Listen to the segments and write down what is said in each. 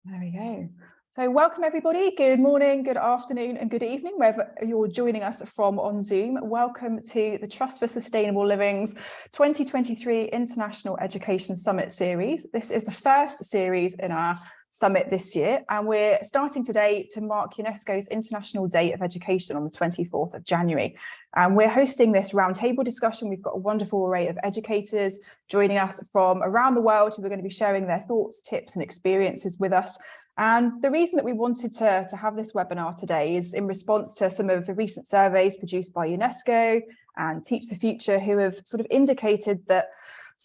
There we go. So welcome everybody. Good morning, good afternoon and good evening, wherever you're joining us from on Zoom. Welcome to the Trust for Sustainable Living's 2023 International Education Summit series. This is the first series in our summit this year, and we're starting today to mark UNESCO's International Day of Education on the 24th of January. And we're hosting this roundtable discussion. We've got a wonderful array of educators joining us from around the world who are going to be sharing their thoughts, tips and experiences with us. And the reason that we wanted to have this webinar today is in response to some of the recent surveys produced by UNESCO and Teach the Future, who have sort of indicated that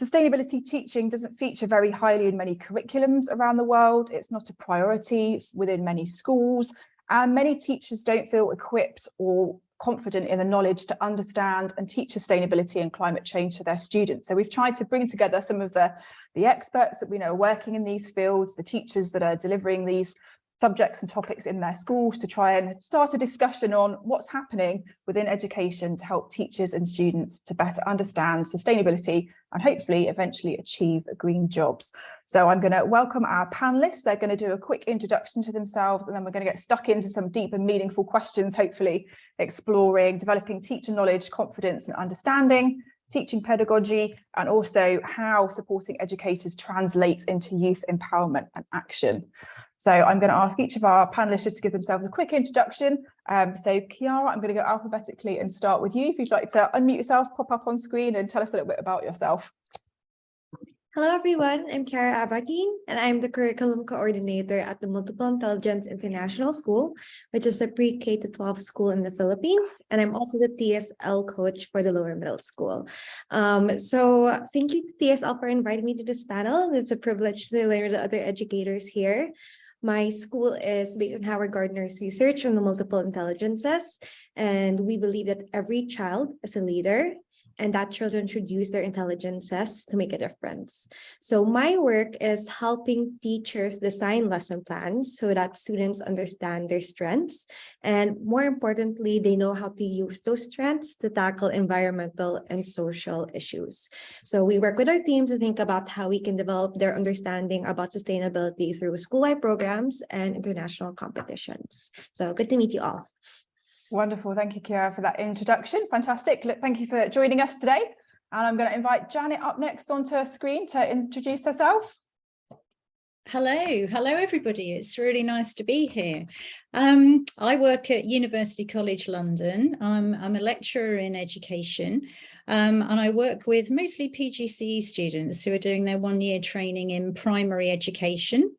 sustainability teaching doesn't feature very highly in many curriculums around the world. It's not a priority within many schools, and many teachers don't feel equipped or confident in the knowledge to understand and teach sustainability and climate change to their students. So we've tried to bring together some of the experts that we know are working in these fields, the teachers that are delivering these subjects and topics in their schools, to try and start a discussion on what's happening within education to help teachers and students to better understand sustainability and hopefully eventually achieve green jobs. So I'm going to welcome our panelists. They're going to do a quick introduction to themselves, and then we're going to get stuck into some deep and meaningful questions, hopefully exploring developing teacher knowledge, confidence and understanding, teaching pedagogy, and also how supporting educators translates into youth empowerment and action. So I'm going to ask each of our panelists just to give themselves a quick introduction. So Chiara, I'm going to go alphabetically and start with you. If you'd like to unmute yourself, pop up on screen and tell us a little bit about yourself. Hello everyone, I'm Chiara Abaquin, and I'm the Curriculum Coordinator at the Multiple Intelligence International School, which is a pre-K to 12 school in the Philippines, and I'm also the TSL coach for the lower middle school. So thank you to TSL for inviting me to this panel. It's a privilege to learn with the other educators here. My school is based on Howard Gardner's research on the multiple intelligences, and we believe that every child is a leader, and that children should use their intelligences to make a difference. So my work is helping teachers design lesson plans so that students understand their strengths, and more importantly, they know how to use those strengths to tackle environmental and social issues. So we work with our team to think about how we can develop their understanding about sustainability through school-wide programs and international competitions. So good to meet you all. Wonderful. Thank you, Chiara, for that introduction. Fantastic. Look, thank you for joining us today. And I'm going to invite Janet up next onto a screen to introduce herself. Hello everybody. It's really nice to be here. I work at University College London. I'm a lecturer in education, and I work with mostly PGCE students who are doing their one-year training in primary education.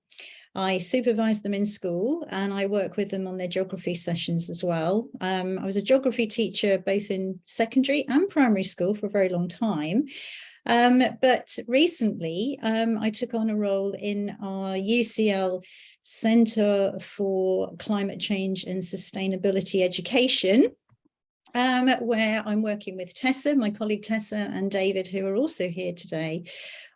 I supervise them in school and I work with them on their geography sessions as well. I was a geography teacher both in secondary and primary school for a very long time. But recently I took on a role in our UCL Centre for Climate Change and Sustainability Education, where I'm working with Tessa, my colleague Tessa, and David, who are also here today,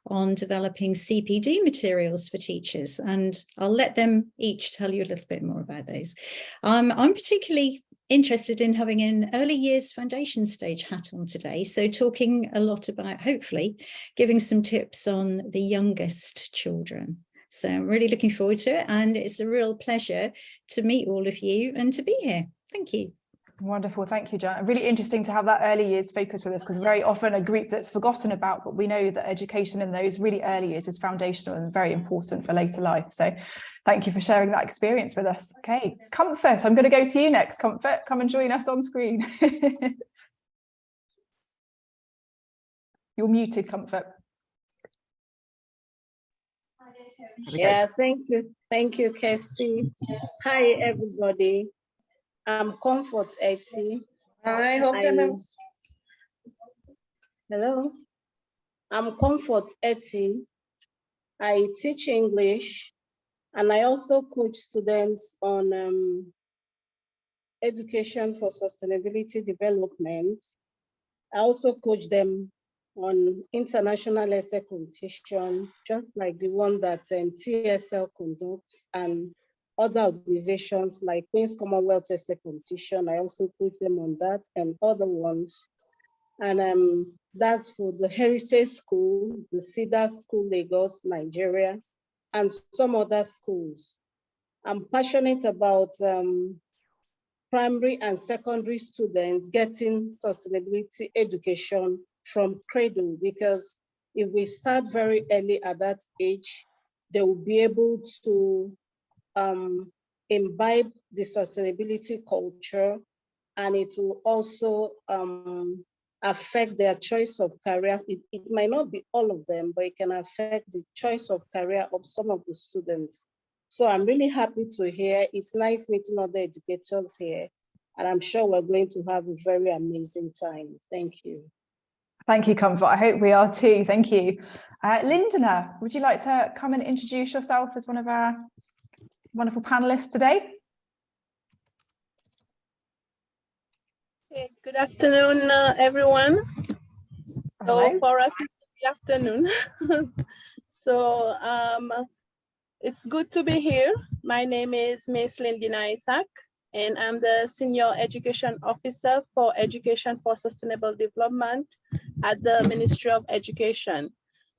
on developing CPD materials for teachers, and I'll let them each tell you a little bit more about those. I'm particularly interested in having an early years foundation stage hat on today, so talking a lot about, hopefully, giving some tips on the youngest children. So I'm really looking forward to it, and it's a real pleasure to meet all of you and to be here. Thank you. Wonderful. Thank you, Janet. Really interesting to have that early years focus with us, because very often a group that's forgotten about, but we know that education in those really early years is foundational and very important for later life. So thank you for sharing that experience with us. Okay, Comfort, I'm going to go to you next. Comfort, come and join us on screen. You're muted, Comfort. Yeah, thank you. Thank you, Kirsty. Hi, everybody. I'm Comfort Etsy. I hope Hello. I'm Comfort Etsy. I teach English, and I also coach students on education for sustainability development. I also coach them on international essay competition, just like the one that TSL conducts, and other organizations like Queen's Commonwealth Essay Competition. I also coach them on that and other ones. And that's for the Heritage School, the Cedar School, Lagos, Nigeria. and some other schools. I'm passionate about primary and secondary students getting sustainability education from cradle, because if we start very early at that age, they will be able to imbibe the sustainability culture, and it will also affect their choice of career. It might not be all of them, but it can affect the choice of career of some of the students. So I'm really happy to hear. It's nice meeting other educators here, and I'm sure we're going to have a very amazing time. Thank you. Thank you, Comfort. I hope we are too. Thank you. Lynndina, would you like to come and introduce yourself as one of our wonderful panelists today? Okay, good afternoon, everyone. Hello. So for us, it's the afternoon. So it's good to be here. My name is Miss Lynndina Essack, and I'm the Senior Education Officer for Education for Sustainable Development at the Ministry of Education.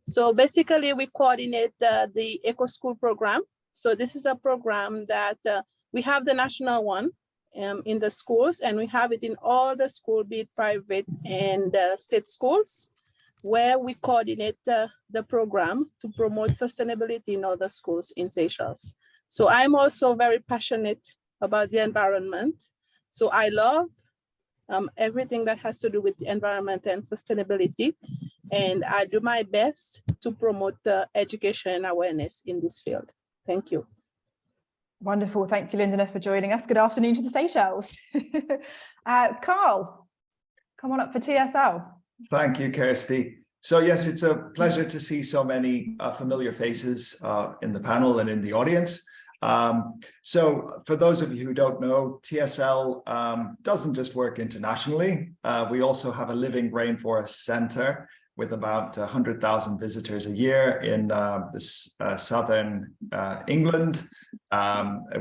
So basically, we coordinate the Eco School program. So this is a program that we have the national one in the schools, and we have it in all the schools, be it private and state schools, where we coordinate the program to promote sustainability in all the schools in Seychelles. So I'm also very passionate about the environment. So I love everything that has to do with the environment and sustainability. And I do my best to promote education and awareness in this field. Thank you. Wonderful. Thank you, Lynndina, for joining us. Good afternoon to the Seychelles. Carl, come on up for TSL. Thank you, Kirsty. So yes, it's a pleasure to see so many familiar faces in the panel and in the audience. So for those of you who don't know, TSL doesn't just work internationally. We also have a living rainforest center with about 100,000 visitors a year in southern England,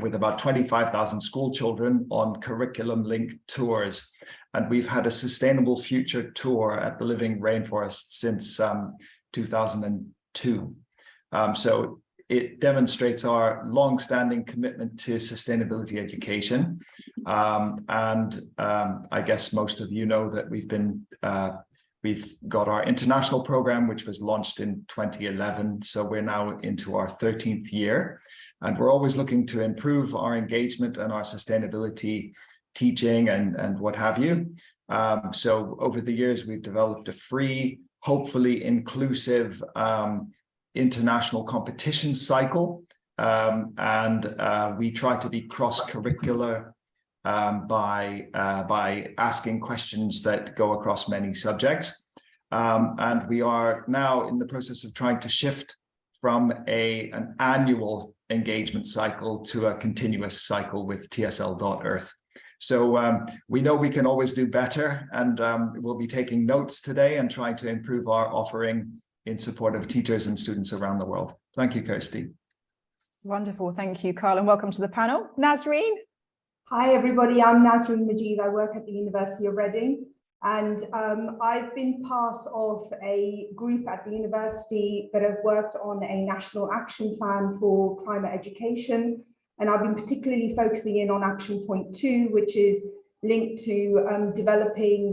with about 25,000 school children on curriculum-linked tours. And we've had a Sustainable Future tour at the Living Rainforest since 2002. So it demonstrates our long-standing commitment to sustainability education. I guess most of you know that we've got our international program, which was launched in 2011. So we're now into our 13th year, and we're always looking to improve our engagement and our sustainability teaching and what have you. So over the years, we've developed a free, hopefully inclusive international competition cycle. We try to be cross-curricular by asking questions that go across many subjects. And we are now in the process of trying to shift from an annual engagement cycle to a continuous cycle with TSL.Earth. So we know we can always do better, and we'll be taking notes today and trying to improve our offering in support of teachers and students around the world. Thank you, Kirsty. Wonderful. Thank you, Carl, and welcome to the panel. Nazreen. Hi, everybody. I'm Nazreen Majid. I work at the University of Reading, and I've been part of a group at the university that have worked on a national action plan for climate education. And I've been particularly focusing in on action point 2, which is linked to developing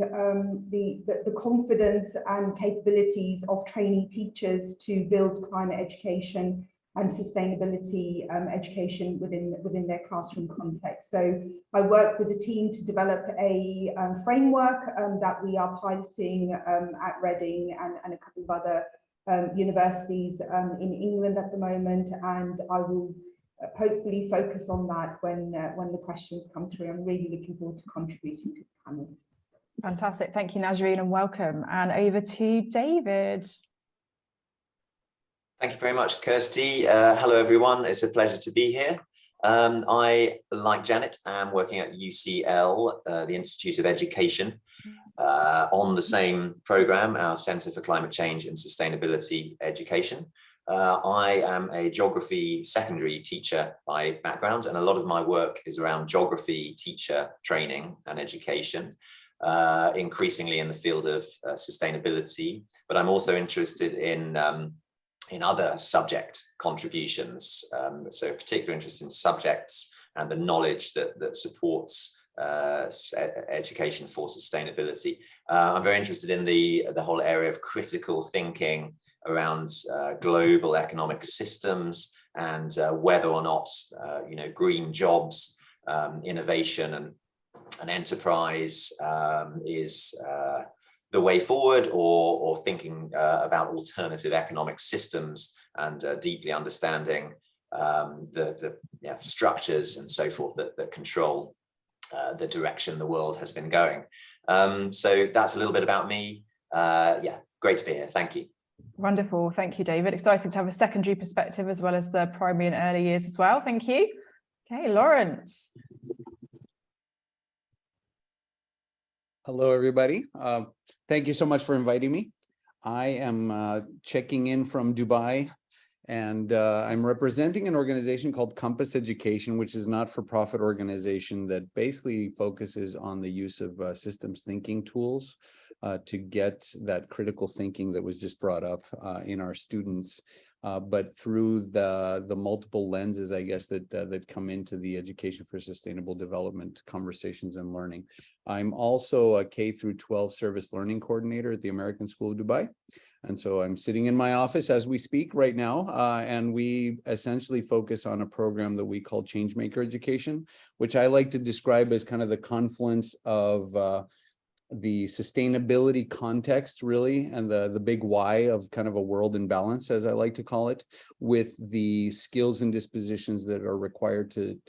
the confidence and capabilities of trainee teachers to build climate education and sustainability education within their classroom context. So I work with the team to develop a framework that we are piloting at Reading and a couple of other universities in England at the moment, and I will hopefully focus on that when the questions come through. I'm really looking forward to contributing to the panel. Fantastic. Thank you, Nazreen, and welcome. And over to David. Thank you very much, Kirsty. Hello, everyone. It's a pleasure to be here. I, like Janet, am working at UCL, the Institute of Education, on the same program, our Centre for Climate Change and Sustainability Education. I am a geography secondary teacher by background, and a lot of my work is around geography teacher training and education, increasingly in the field of sustainability. But I'm also interested in other subject contributions. So particular interest in subjects and the knowledge that supports education for sustainability. I'm very interested in the whole area of critical thinking around global economic systems and whether or not green jobs, innovation and enterprise is the way forward, or thinking about alternative economic systems and deeply understanding the structures and so forth that control the direction the world has been going. So that's a little bit about me. Great to be here. Thank you. Wonderful. Thank you, David. Excited to have a secondary perspective as well as the primary and early years as well. Thank you. Okay, Lawrence. Hello, everybody. Thank you so much for inviting me. I am checking in from Dubai, and I'm representing an organization called Compass Education, which is a not-for-profit organization that basically focuses on the use of systems thinking tools to get that critical thinking that was just brought up in our students, but through the multiple lenses, I guess, that come into the education for sustainable development conversations and learning. I'm also a K through 12 service learning coordinator at the American School of Dubai. And so I'm sitting in my office as we speak right now, and we essentially focus on a program that we call Changemaker Education, which I like to describe as kind of the confluence of the sustainability context, really, and the big why of kind of a world in balance, as I like to call it, with the skills and dispositions that are required to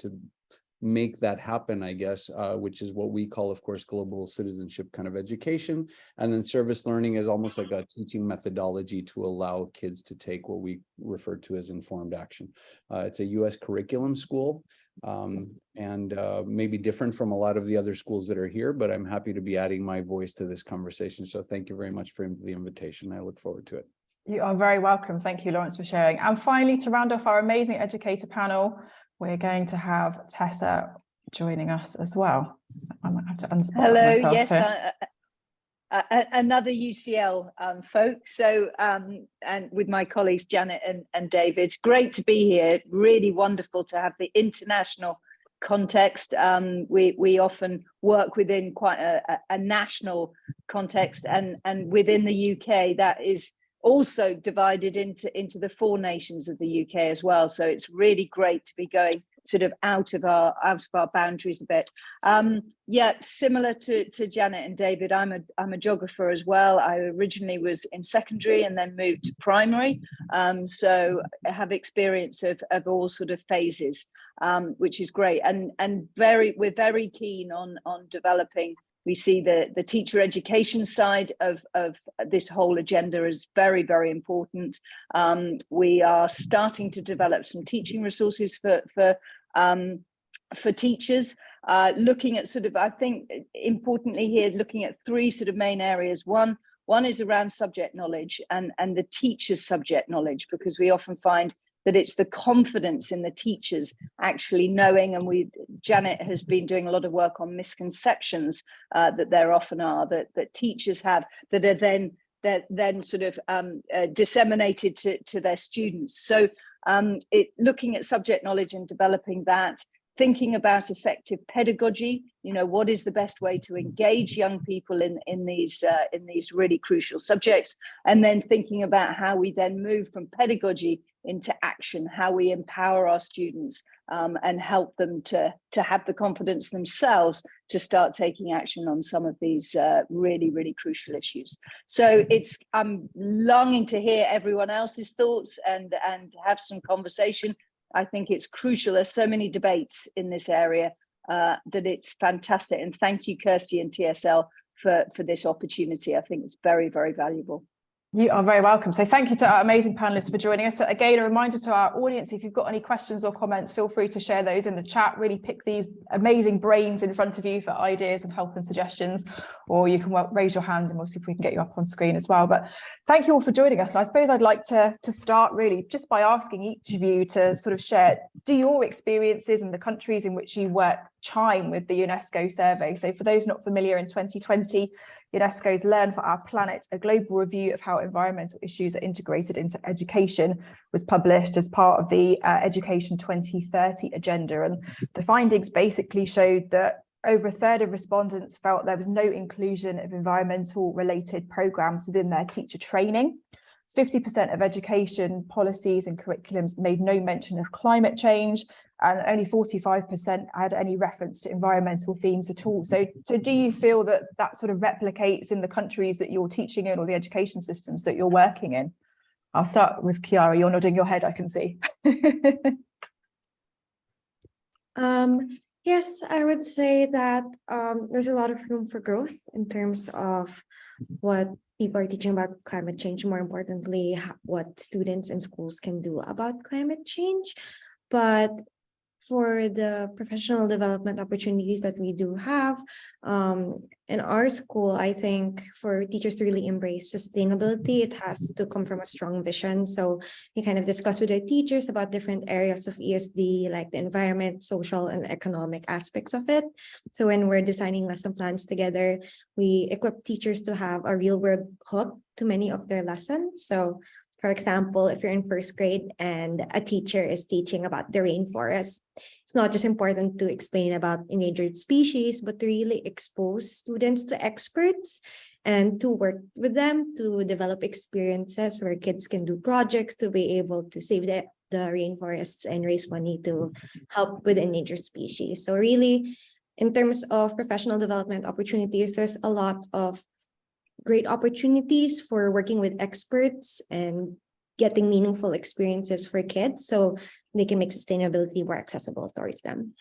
make that happen, I guess, which is what we call, of course, global citizenship kind of education. And then service learning is almost like a teaching methodology to allow kids to take what we refer to as informed action. It's a US curriculum school, and maybe different from a lot of the other schools that are here, but I'm happy to be adding my voice to this conversation. So thank you very much for the invitation. I look forward to it. You are very welcome. Thank you, Lawrence, for sharing. And finally, to round off our amazing educator panel, we're going to have Tessa joining us as well. I might have to unspot myself. Hello, yes, another UCL folk. So, and with my colleagues Janet and David, it's great to be here. Really wonderful to have the international context. We often work within quite a national context, and within the UK that is also divided into the 4 nations of the UK as well. So it's really great to be going sort of out of our boundaries a bit. Similar to Janet and David, I'm a geographer as well. I originally was in secondary and then moved to primary. So I have experience of all sort of phases, which is great. And we're very keen on developing. We see the teacher education side of this whole agenda as very, very important. We are starting to develop some teaching resources for teachers, looking at sort of, I think importantly here, looking at 3 sort of main areas. One is around subject knowledge and the teacher's subject knowledge, because we often find that it's the confidence in the teachers actually knowing, and Janet has been doing a lot of work on misconceptions that there often are that teachers have, that are then sort of disseminated to their students. So looking at subject knowledge and developing that, thinking about effective pedagogy, what is the best way to engage young people in these really crucial subjects, and then thinking about how we then move from pedagogy into action, how we empower our students and help them to have the confidence themselves to start taking action on some of these really, really crucial issues. So I'm longing to hear everyone else's thoughts and have some conversation. I think it's crucial. There's so many debates in this area that it's fantastic. And thank you, Kirsty and TSL, for this opportunity. I think it's very, very valuable. You are very welcome. So thank you to our amazing panelists for joining us. So again, a reminder to our audience, if you've got any questions or comments, feel free to share those in the chat. Really pick these amazing brains in front of you for ideas and help and suggestions, or you can raise your hand and we'll see if we can get you up on screen as well. But thank you all for joining us. And I suppose I'd like to start really just by asking each of you to sort of share, do your experiences in the countries in which you work chime with the UNESCO survey? So for those not familiar, in 2020, UNESCO's Learn for Our Planet, a global review of how environmental issues are integrated into education, was published as part of the Education 2030 agenda. And the findings basically showed that over a third of respondents felt there was no inclusion of environmental related programs within their teacher training. 50% of education policies and curriculums made no mention of climate change, and only 45% had any reference to environmental themes at all. So do you feel that that sort of replicates in the countries that you're teaching in, or the education systems that you're working in? I'll start with Chiara. You're nodding your head, I can see. Yes, I would say that there's a lot of room for growth in terms of what people are teaching about climate change, more importantly, what students and schools can do about climate change. But for the professional development opportunities that we do have in our school, I think for teachers to really embrace sustainability, it has to come from a strong vision. So we kind of discuss with our teachers about different areas of ESD, like the environment, social, and economic aspects of it. So when we're designing lesson plans together, we equip teachers to have a real world hook to many of their lessons. So for example, if you're in first grade and a teacher is teaching about the rainforest, it's not just important to explain about endangered species, but to really expose students to experts and to work with them to develop experiences where kids can do projects to be able to save the rainforests and raise money to help with endangered species. So really, in terms of professional development opportunities, there's a lot of great opportunities for working with experts and getting meaningful experiences for kids so they can make sustainability more accessible towards them.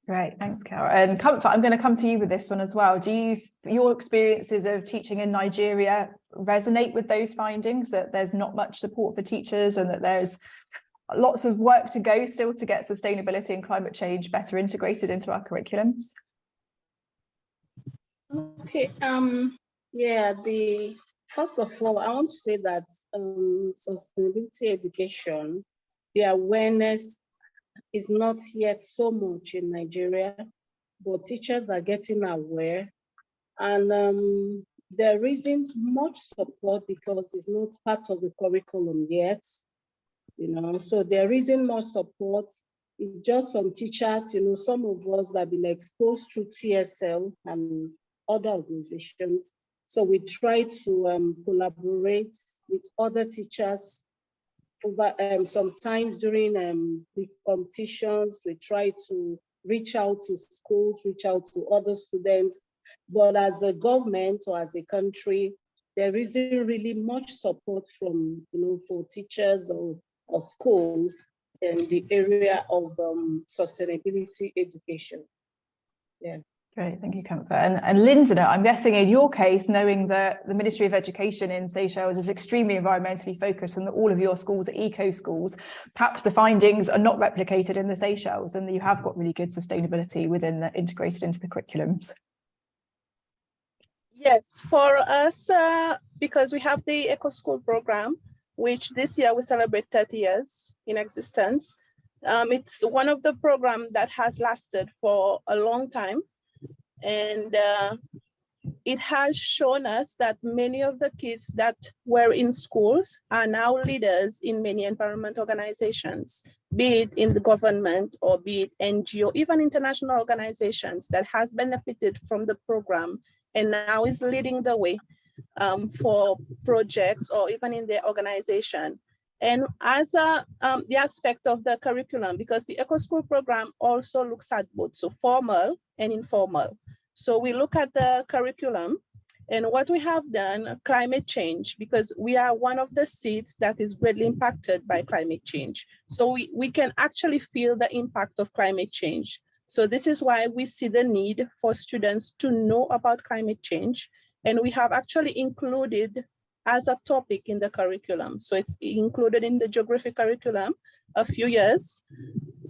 Great, thanks, Chiara. And Comfort, I'm going to come to you with this one as well. Do your experiences of teaching in Nigeria resonate with those findings, that there's not much support for teachers and that there's lots of work to go still to get sustainability and climate change better integrated into our curriculums? Okay, yeah, first of all, I want to say that sustainability education, the awareness is not yet so much in Nigeria, but teachers are getting aware, and there isn't much support because it's not part of the curriculum yet, so there isn't much support. It's just some teachers, some of us that have been exposed through TSL and other organizations. So we try to collaborate with other teachers. Sometimes during the competitions, we try to reach out to schools, reach out to other students. But as a government or as a country, there isn't really much support from, for teachers or schools in the area of sustainability education. Yeah. Great, thank you, Comfort. And Lynndina, I'm guessing in your case, knowing that the Ministry of Education in Seychelles is extremely environmentally focused and that all of your schools are eco schools, perhaps the findings are not replicated in the Seychelles and you have got really good sustainability integrated into the curriculums. Yes, for us, because we have the Eco School program, which this year we celebrate 30 years in existence. It's one of the programs that has lasted for a long time. And it has shown us that many of the kids that were in schools are now leaders in many environment organizations, be it in the government or be it NGO, even international organizations that has benefited from the program and now is leading the way for projects or even in their organization. And as the aspect of the curriculum, because the Eco School program also looks at both so formal and informal. So we look at the curriculum and what we have done, climate change, because we are one of the seats that is greatly impacted by climate change. So we can actually feel the impact of climate change. So this is why we see the need for students to know about climate change. And we have actually included as a topic in the curriculum. So it's included in the geography curriculum a few years.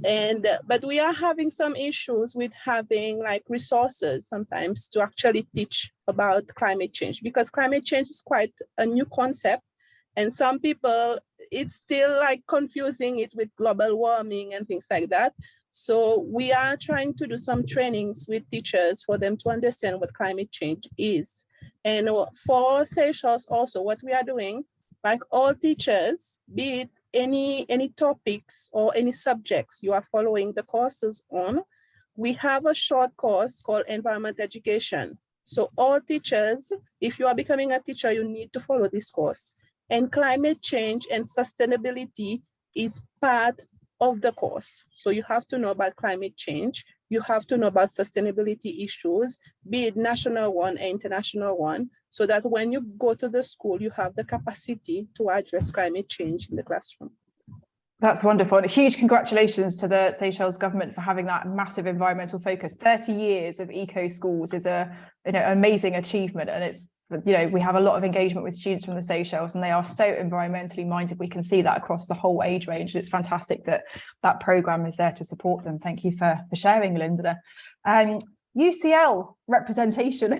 But we are having some issues with having like resources sometimes to actually teach about climate change, because climate change is quite a new concept. And some people, it's still like confusing it with global warming and things like that. So we are trying to do some trainings with teachers for them to understand what climate change is. And for Seychelles also, what we are doing, like all teachers, be it any topics or any subjects you are following the courses on, we have a short course called Environment Education. So all teachers, if you are becoming a teacher, you need to follow this course. And climate change and sustainability is part of the course. So you have to know about climate change. You have to know about sustainability issues, be it national one and international one, so that when you go to the school, you have the capacity to address climate change in the classroom. That's wonderful. And a huge congratulations to the Seychelles government for having that massive environmental focus. 30 years of eco schools is an amazing achievement. And it's, we have a lot of engagement with students from the Seychelles, and they are so environmentally minded. We can see that across the whole age range. And it's fantastic that that programme is there to support them. Thank you for sharing, Lynndina. UCL representation.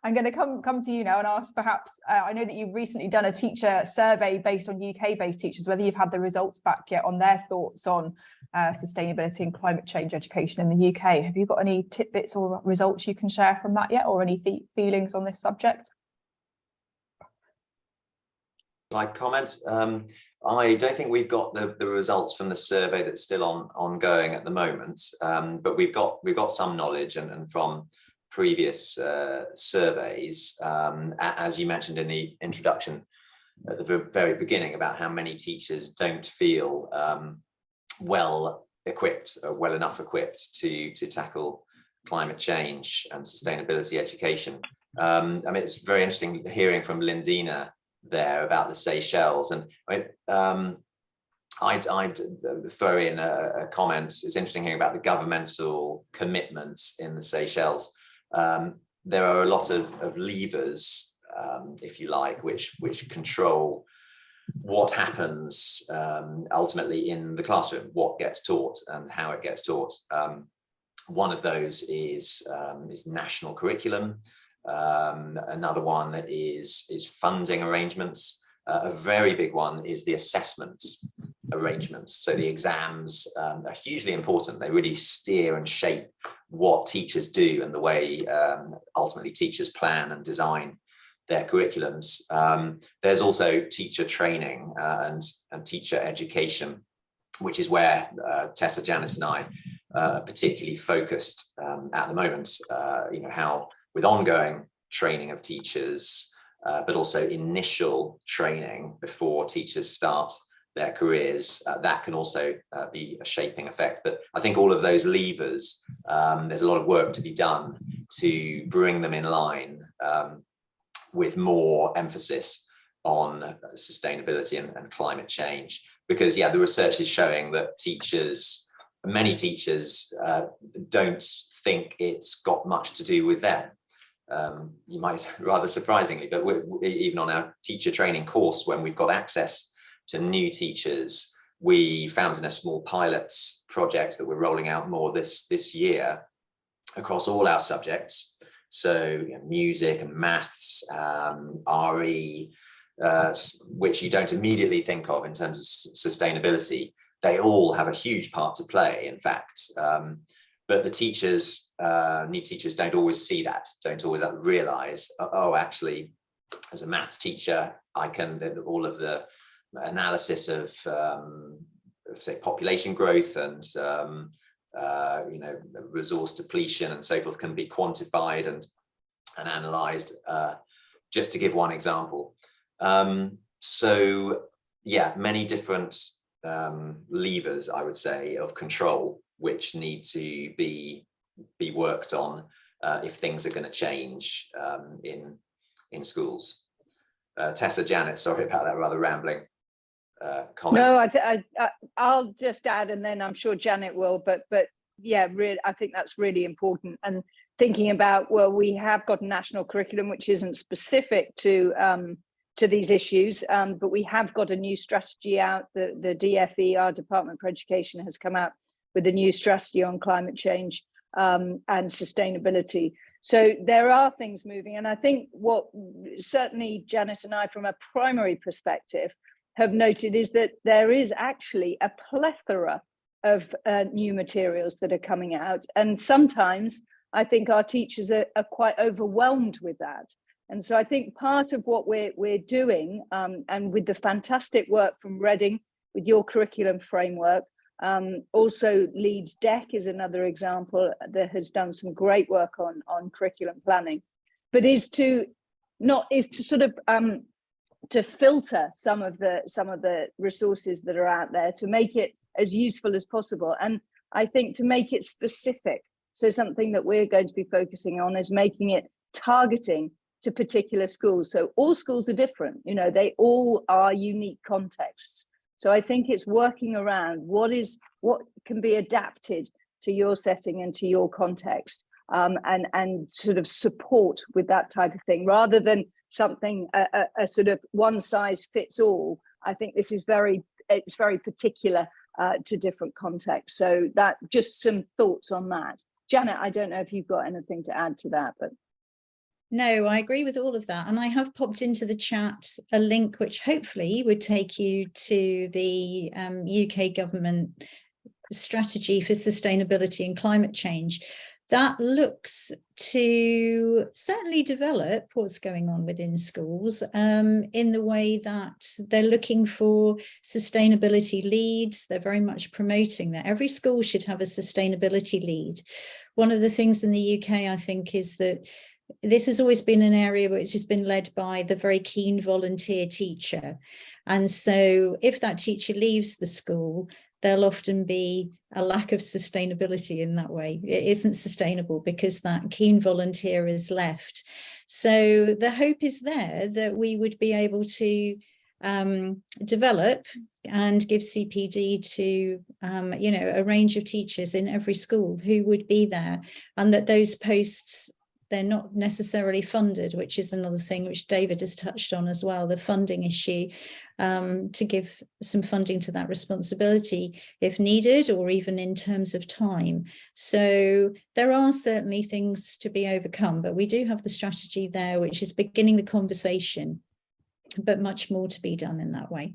I'm going to come to you now and ask, perhaps, I know that you've recently done a teacher survey based on UK-based teachers, whether you've had the results back yet on their thoughts on sustainability and climate change education in the UK. Have you got any tidbits or results you can share from that yet, or any feelings on this subject? Like comment, I don't think we've got the results from the survey that's still ongoing at the moment, but we've got some knowledge and from previous surveys, as you mentioned in the introduction at the very beginning, about how many teachers don't feel well enough equipped to tackle climate change and sustainability education. I mean, it's very interesting hearing from Lynndina there about the Seychelles, and I'd throw in a comment. It's interesting hearing about the governmental commitments in the Seychelles. There are a lot of levers, if you like, which control what happens ultimately in the classroom, what gets taught and how it gets taught. One of those is national curriculum. Another one is funding arrangements. A very big one is the assessments arrangements. So the exams are hugely important. They really steer and shape what teachers do and the way ultimately teachers plan and design their curriculums. There's also teacher training and teacher education, which is where Tessa, Janet and I are particularly focused at the moment. How with ongoing training of teachers, but also initial training before teachers start their careers, that can also be a shaping effect. But I think all of those levers, there's a lot of work to be done to bring them in line with more emphasis on sustainability and climate change. Because the research is showing that many teachers don't think it's got much to do with them. You might, rather surprisingly, but even on our teacher training course, when we've got access to new teachers, we found in a small pilot project that we're rolling out more this year across all our subjects. So music and maths, RE, which you don't immediately think of in terms of sustainability, they all have a huge part to play, in fact. But the teachers, new teachers don't always see that, don't always realize, oh, actually, as a maths teacher, all of the analysis of say population growth and resource depletion and so forth can be quantified and analyzed, just to give one example. So many different levers, I would say, of control, which need to be worked on if things are going to change in schools. Tessa, Janet, sorry about that rather rambling comment. No, I'll just add, and then I'm sure Janet will. But really, I think that's really important. And thinking about, well, we have got a national curriculum which isn't specific to these issues, but we have got a new strategy out. The DFE, our Department for Education, has come out with a new strategy on climate change and sustainability. So there are things moving. And I think what certainly Janet and I, from a primary perspective, have noted is that there is actually a plethora of new materials that are coming out. And sometimes I think our teachers are quite overwhelmed with that. And so I think part of what we're doing, and with the fantastic work from Reading, with your curriculum framework, also Leeds DEC is another example that has done some great work on curriculum planning, but is to sort of to filter some of the resources that are out there to make it as useful as possible, and I think to make it specific. So something that we're going to be focusing on is making it targeting to particular schools. So all schools are different, you know, they all are unique contexts. So I think it's working around what can be adapted to your setting and to your context, and sort of support with that type of thing, rather than something a sort of one size fits all. I think this is very particular to different contexts. So that, just some thoughts on that. Janet, I don't know if you've got anything to add to that, but. No, I agree with all of that. And I have popped into the chat a link which hopefully would take you to the UK government strategy for sustainability and climate change. That looks to certainly develop what's going on within schools in the way that they're looking for sustainability leads. They're very much promoting that. Every school should have a sustainability lead. One of the things in the UK, I think, is that this has always been an area which has been led by the very keen volunteer teacher. And so if that teacher leaves the school, there'll often be a lack of sustainability in that way. It isn't sustainable because that keen volunteer is left. So the hope is there that we would be able to develop and give CPD to you know, a range of teachers in every school who would be there, and that those posts, they're not necessarily funded, which is another thing which David has touched on as well, the funding issue, to give some funding to that responsibility if needed, or even in terms of time. So there are certainly things to be overcome, but we do have the strategy there, which is beginning the conversation, but much more to be done in that way.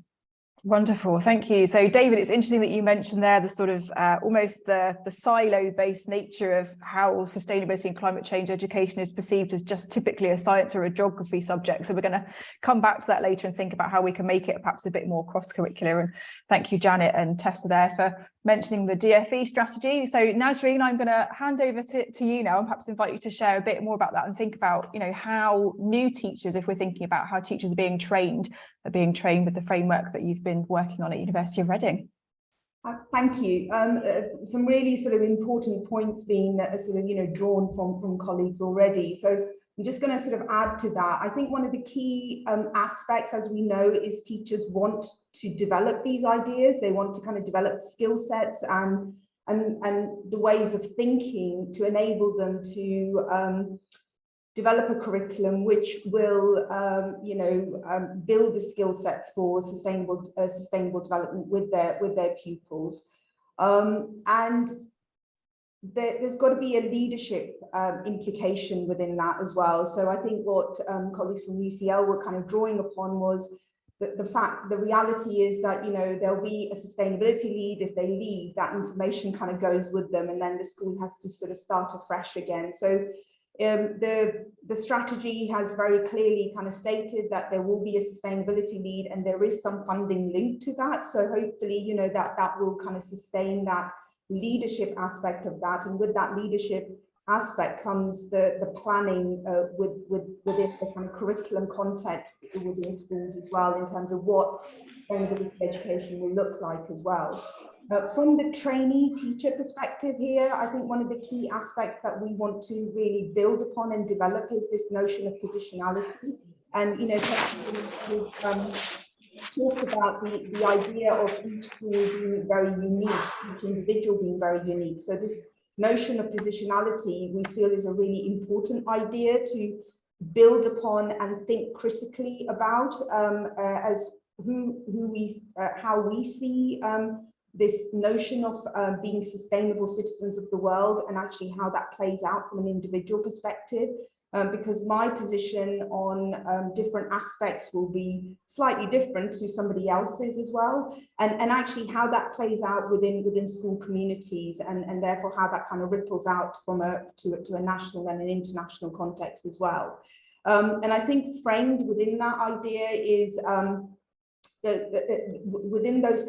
Wonderful, thank you. So David, it's interesting that you mentioned there the sort of almost the silo-based nature of how sustainability and climate change education is perceived as just typically a science or a geography subject. So we're going to come back to that later and think about how we can make it perhaps a bit more cross-curricular. And thank you, Janet and Tessa, there for mentioning the DFE strategy. So Nazreen, I'm going to hand over to you now and perhaps invite you to share a bit more about that and think about, you know, how new teachers, if we're thinking about how teachers are being trained with the framework that you've been working on at University of Reading. Thank you. Some really sort of important points being sort of, you know, drawn from colleagues already. So I'm just going to sort of add to that. I think one of the key aspects, as we know, is teachers want to develop these ideas. They want to kind of develop skill sets and the ways of thinking to enable them to develop a curriculum which will, you know, build the skill sets for sustainable development with their pupils. And there's got to be a leadership implication within that as well. So I think what colleagues from UCL were kind of drawing upon was the reality is that, you know, there'll be a sustainability lead. If they leave, that information kind of goes with them, and then the school has to sort of start afresh again. So the strategy has very clearly kind of stated that there will be a sustainability lead, and there is some funding linked to that. So hopefully, you know, that will kind of sustain that leadership aspect of that. And with that leadership aspect comes the planning within the kind of curriculum context within schools as well, in terms of what sustainability education will look like as well. From the trainee teacher perspective here, I think one of the key aspects that we want to really build upon and develop is this notion of positionality. And, you know, talked about the idea of each school being very unique, each individual being very unique. So this notion of positionality, we feel, is a really important idea to build upon and think critically about as how we see this notion of being sustainable citizens of the world, and actually how that plays out from an individual perspective. Because my position on different aspects will be slightly different to somebody else's as well, and actually how that plays out within school communities, and therefore how that kind of ripples out from to a national and an international context as well. And I think framed within that idea is within those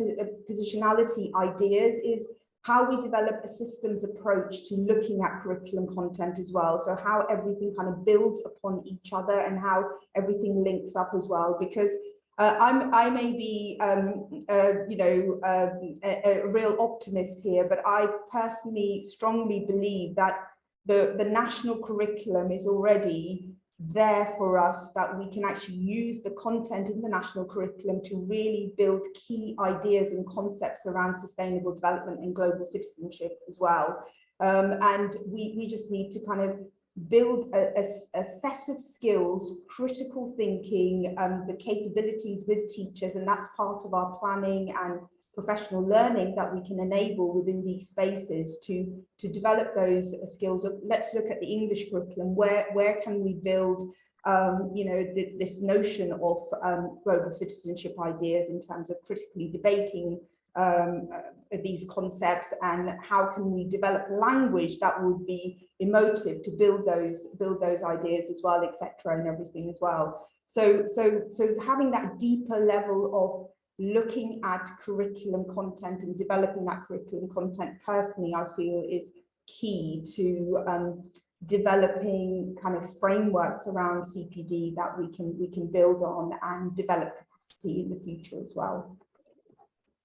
positionality ideas is how we develop a systems approach to looking at curriculum content as well. So how everything kind of builds upon each other and how everything links up as well. Because I may be, you know, a real optimist here, but I personally strongly believe that the national curriculum is already there for us, that we can actually use the content in the national curriculum to really build key ideas and concepts around sustainable development and global citizenship as well. And we just need to kind of build a set of skills, critical thinking, the capabilities with teachers, and that's part of our planning and professional learning that we can enable within these spaces to develop those skills. Let's look at the English curriculum. Where can we build you know, this notion of global citizenship ideas in terms of critically debating these concepts, and how can we develop language that would be emotive to build those ideas as well, etc., and everything as well. So having that deeper level of looking at curriculum content and developing that curriculum content, personally, I feel is key to developing kind of frameworks around CPD that we can build on and develop capacity in the future as well.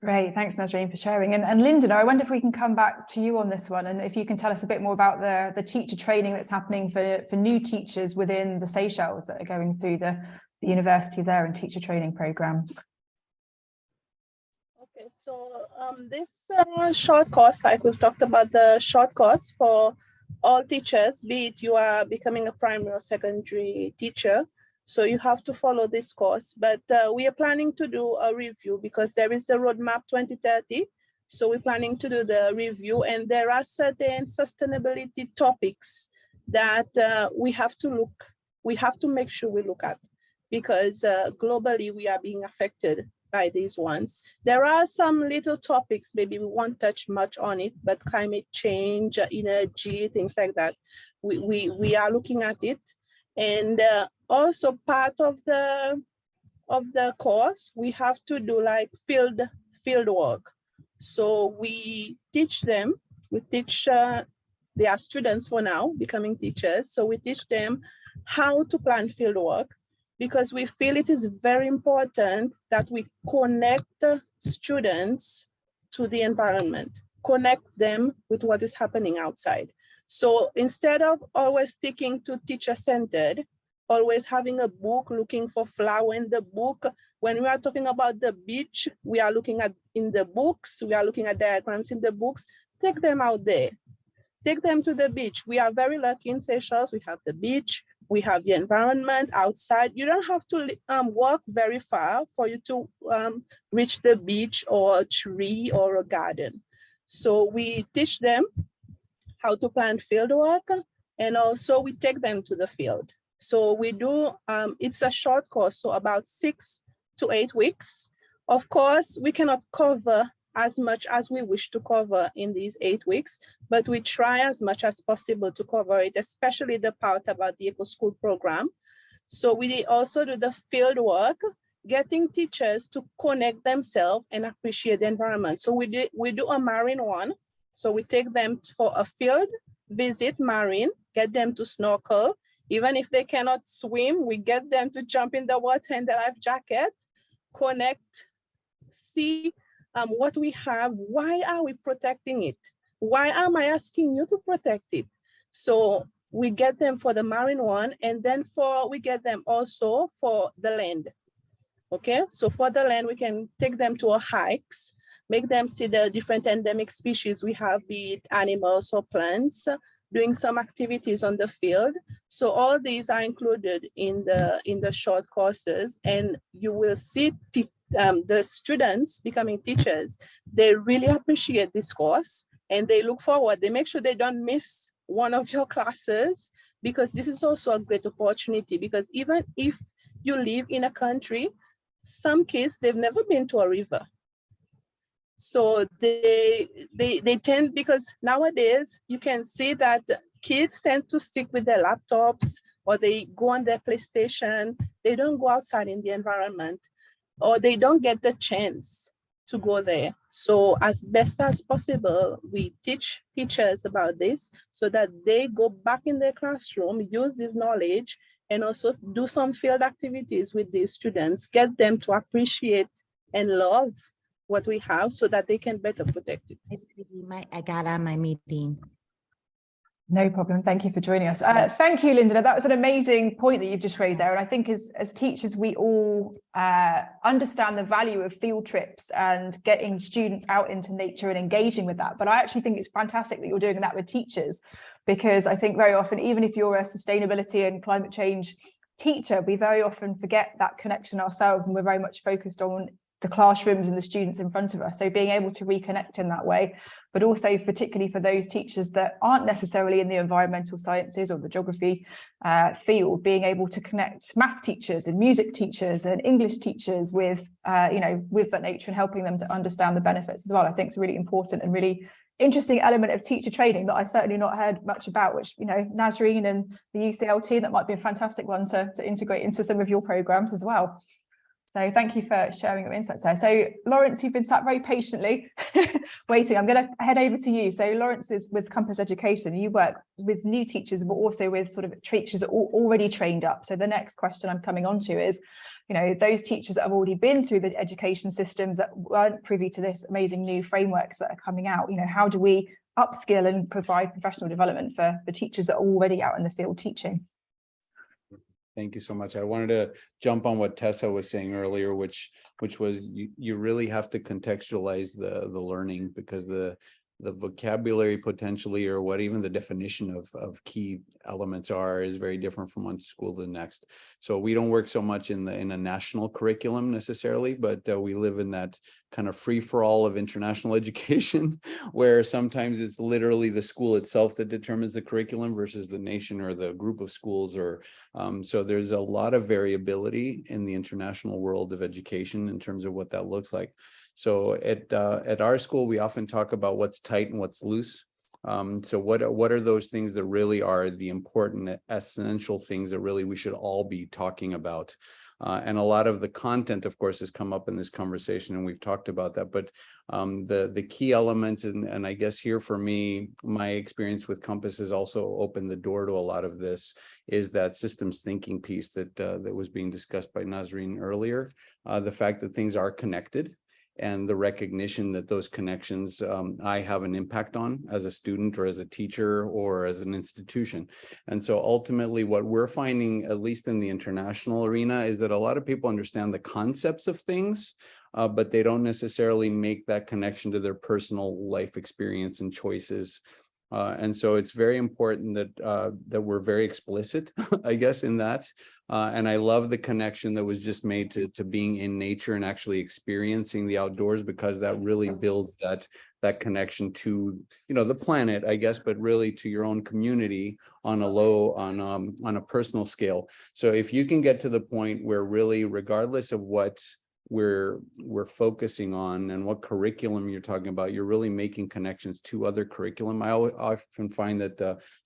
Great, thanks Nazreen for sharing. And Lynndina, I wonder if we can come back to you on this one, and if you can tell us a bit more about the teacher training that's happening for new teachers within the Seychelles that are going through the university there and teacher training programs. Okay, so this short course, like we've talked about, the short course for all teachers, be it you are becoming a primary or secondary teacher, so you have to follow this course. But we are planning to do a review because there is the roadmap 2030. So we're planning to do the review, and there are certain sustainability topics that we have to make sure we look at, because globally we are being affected by these ones. There are some little topics, maybe we won't touch much on it, but climate change, energy, things like that, we are looking at it. And also part of the course, we have to do like field work. So we teach them, they are students for now, becoming teachers. So we teach them how to plan field work, because we feel it is very important that we connect students to the environment, connect them with what is happening outside. So instead of always sticking to teacher-centered, always having a book, looking for flower in the book, when we are talking about the beach, we are looking at in the books, we are looking at diagrams in the books, take them out there. Take them to the beach. We are very lucky in Seychelles. We have the beach, we have the environment outside. You don't have to walk very far for you to reach the beach or a tree or a garden. So we teach them how to plan field work, and also we take them to the field. So we do, it's a short course, so about 6 to 8 weeks. Of course, we cannot cover as much as we wish to cover in these 8 weeks, but we try as much as possible to cover it, especially the part about the Eco School program. So we also do the field work, getting teachers to connect themselves and appreciate the environment. So we do a marine one. So we take them for a field visit, marine, get them to snorkel. Even if they cannot swim, we get them to jump in the water in the life jacket, connect, see what we have, why are we protecting it? Why am I asking you to protect it? So we get them for the marine one, and then we get them also for the land. Okay, so for the land, we can take them to our hikes, make them see the different endemic species we have, be it animals or plants, doing some activities on the field. So all these are included in the short courses, and you will see the students becoming teachers. They really appreciate this course, and they look forward. They make sure they don't miss one of your classes, because this is also a great opportunity. Because even if you live in a country, some kids, they've never been to a river. So they tend, because nowadays you can see that kids tend to stick with their laptops, or they go on their PlayStation. They don't go outside in the environment, or they don't get the chance to go there. So as best as possible, we teach teachers about this so that they go back in their classroom, use this knowledge, and also do some field activities with these students, get them to appreciate and love what we have so that they can better protect it. I got on my meeting. No problem. Thank you for joining us. Thank you, Lynndina. That was an amazing point that you've just raised there. And I think as teachers, we all understand the value of field trips and getting students out into nature and engaging with that. But I actually think it's fantastic that you're doing that with teachers, because I think very often, even if you're a sustainability and climate change teacher, we very often forget that connection ourselves, and we're very much focused on the classrooms and the students in front of us. So being able to reconnect in that way, but also particularly for those teachers that aren't necessarily in the environmental sciences or the geography field, being able to connect math teachers and music teachers and English teachers with, with that nature and helping them to understand the benefits as well, I think is a really important and really interesting element of teacher training that I certainly not heard much about, which, Nazreen and the UCL team, that might be a fantastic one to integrate into some of your programs as well. So thank you for sharing your insights there. So Lawrence, you've been sat very patiently waiting. I'm going to head over to you. So Lawrence is with Compass Education. You work with new teachers, but also with sort of teachers that are already trained up. So the next question I'm coming on to is, those teachers that have already been through the education systems that weren't privy to this amazing new frameworks that are coming out, how do we upskill and provide professional development for the teachers that are already out in the field teaching? Thank you so much. I wanted to jump on what Tessa was saying earlier, which was you really have to contextualize the learning, because the vocabulary potentially, or what even the definition of key elements is very different from one school to the next. So we don't work so much in a national curriculum necessarily, but we live in that kind of free-for-all of international education, where sometimes it's literally the school itself that determines the curriculum versus the nation or the group of schools, or so there's a lot of variability in the international world of education in terms of what that looks like. So at our school, we often talk about what's tight and what's loose. So what are those things that really are the important, essential things that really we should all be talking about? And a lot of the content, of course, has come up in this conversation, and we've talked about that. But the key elements, and I guess here for me, my experience with Compass has also opened the door to a lot of this, is that systems thinking piece that was being discussed by Nazreen earlier. The fact that things are connected, and the recognition that those connections I have an impact on as a student or as a teacher or as an institution. And so ultimately what we're finding, at least in the international arena, is that a lot of people understand the concepts of things, but they don't necessarily make that connection to their personal life experience and choices. And so it's very important that we're very explicit, I guess, in that. And I love the connection that was just made to being in nature and actually experiencing the outdoors, because that really builds that connection to, the planet, I guess, but really to your own community on a personal scale. So if you can get to the point where really, regardless of what we're focusing on and what curriculum you're talking about, you're really making connections to other curriculum. I often find that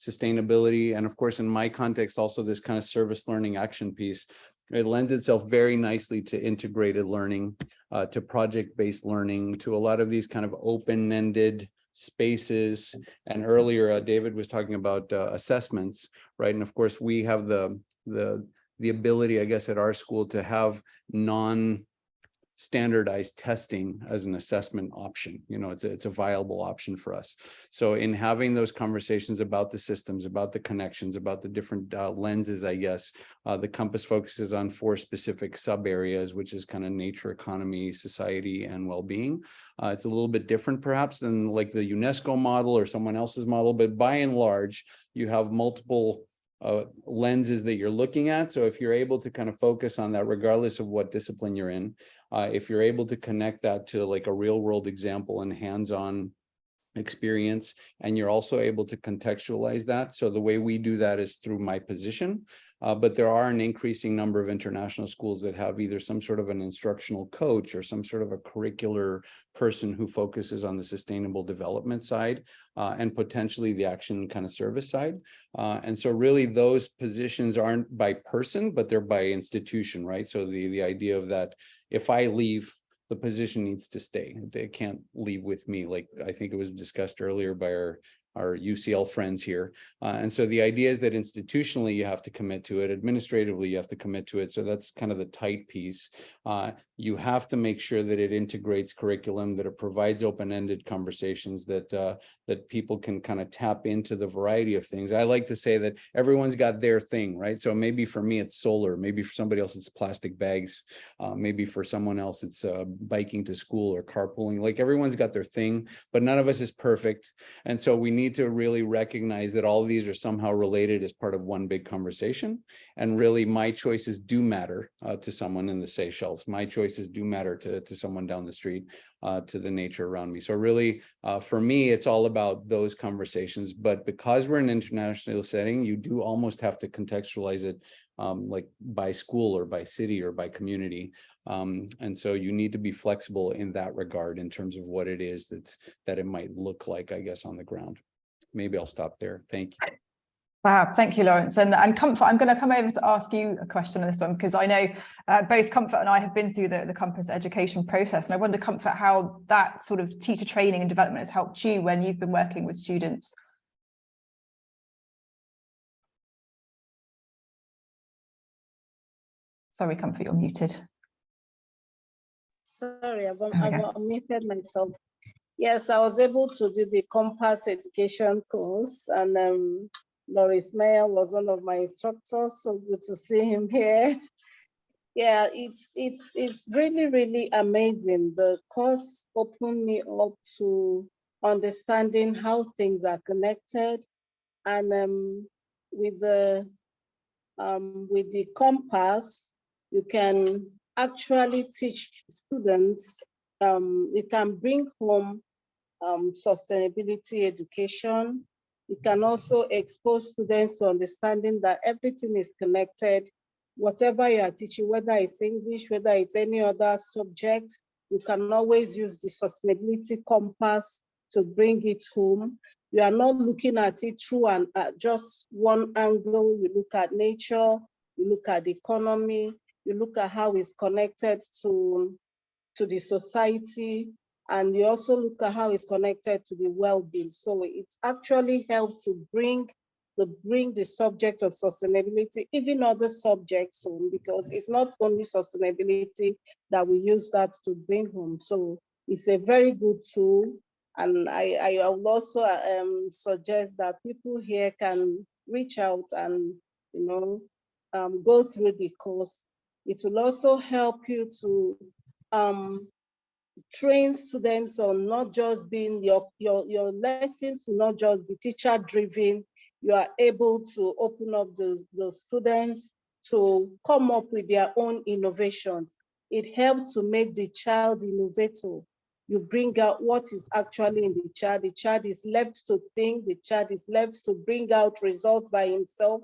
sustainability, and of course in my context also this kind of service learning action piece, it lends itself very nicely to integrated learning, to project-based learning, to a lot of these kind of open-ended spaces. And earlier David was talking about assessments, right? And of course we have the ability, I guess, at our school to have standardized testing as an assessment option. It's a viable option for us. So in having those conversations about the systems, about the connections, about the different lenses, I guess, the Compass focuses on 4 specific sub areas, which is kind of nature, economy, society, and well-being. It's a little bit different perhaps than like the UNESCO model or someone else's model, but by and large, you have multiple lenses that you're looking at. So if you're able to kind of focus on that, regardless of what discipline you're in, if you're able to connect that to like a real world example and hands-on experience, and you're also able to contextualize that. So the way we do that is through my position, but there are an increasing number of international schools that have either some sort of an instructional coach or some sort of a curricular person who focuses on the sustainable development side and potentially the action kind of service side. And so really those positions aren't by person, but they're by institution, right? So the idea of that, if I leave, the position needs to stay. They can't leave with me. Like I think it was discussed earlier by our UCL friends here. And so the idea is that institutionally you have to commit to it, administratively you have to commit to it. So that's kind of the tight piece. You have to make sure that it integrates curriculum, that it provides open-ended conversations, that that people can kind of tap into the variety of things. I like to say that everyone's got their thing, right? So maybe for me it's solar, maybe for somebody else it's plastic bags, maybe for someone else it's biking to school or carpooling. Like everyone's got their thing, but none of us is perfect. And so we need to really recognize that all of these are somehow related as part of one big conversation. And really my choices do matter to someone in the Seychelles. My choices do matter to someone down the street, to the nature around me. So really, for me, it's all about those conversations. But because we're in an international setting, you do almost have to contextualize it like by school or by city or by community. And so you need to be flexible in that regard in terms of what it is that it might look like, I guess, on the ground. Maybe I'll stop there. Thank you. Wow, thank you, Lawrence. And Comfort, I'm going to come over to ask you a question on this one, because I know both Comfort and I have been through the Compass education process. And I wonder, Comfort, how that sort of teacher training and development has helped you when you've been working with students. Sorry, Comfort, you're muted. Sorry, I've unmuted myself. Yes, I was able to do the Compass education course, and Loris Meyer was one of my instructors, so good to see him here. Yeah, it's really, really amazing. The course opened me up to understanding how things are connected, and with the Compass, you can actually teach students. It can bring home sustainability education. It can also expose students to understanding that everything is connected. Whatever you are teaching, whether it's English, whether it's any other subject, you can always use the sustainability compass to bring it home. You are not looking at it through just one angle. You look at nature, you look at the economy, you look at how it's connected to the society, and you also look at how it's connected to the well-being. So it actually helps to bring the subject of sustainability, even other subjects home, because it's not only sustainability that we use that to bring home. So it's a very good tool. And I would also suggest that people here can reach out and, go through the course. It will also help you to train students on not just being your lessons will not just be teacher driven. You are able to open up the students to come up with their own innovations. It helps to make the child innovator. You bring out what is actually in the child. The child is left to think, the child is left to bring out results by himself.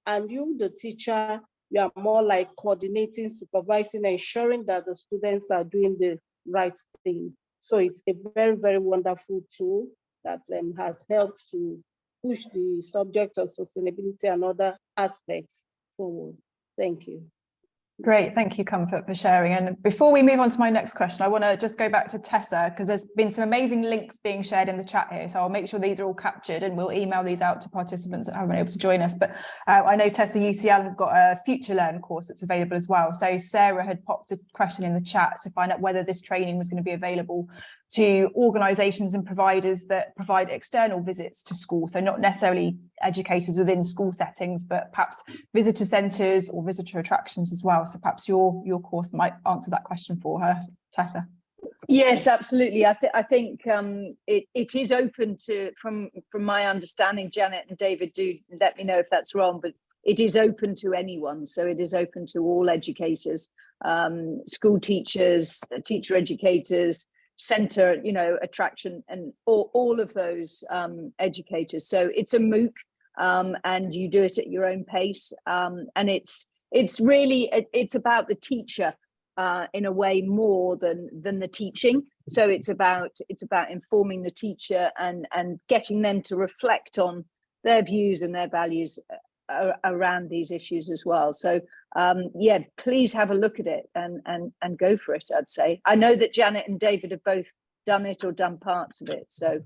And you, the teacher, you are more like coordinating, supervising, ensuring that the students are doing the right thing. So it's a very, very wonderful tool that has helped to push the subject of sustainability and other aspects forward. Thank you. Great, thank you, Comfort, for sharing. And before we move on to my next question, I want to just go back to Tessa, because there's been some amazing links being shared in the chat here. So I'll make sure these are all captured, and we'll email these out to participants that haven't been able to join us. But I know Tessa, UCL have got a Future Learn course that's available as well. So Sarah had popped a question in the chat to find out whether this training was going to be available to organisations and providers that provide external visits to schools. So not necessarily educators within school settings, but perhaps visitor centres or visitor attractions as well. So perhaps your course might answer that question for her, Tessa. Yes, absolutely. I think it is open to, from my understanding, Janet and David, do let me know if that's wrong, but it is open to anyone. So it is open to all educators, school teachers, teacher educators, center, you know, attraction and all of those educators. So it's a MOOC, and you do it at your own pace, and it's really about the teacher in a way more than the teaching. So it's about informing the teacher and getting them to reflect on their views and their values around these issues as well. So yeah, please have a look at it and go for it, I'd say. I know that Janet and David have both done it or done parts of it, so.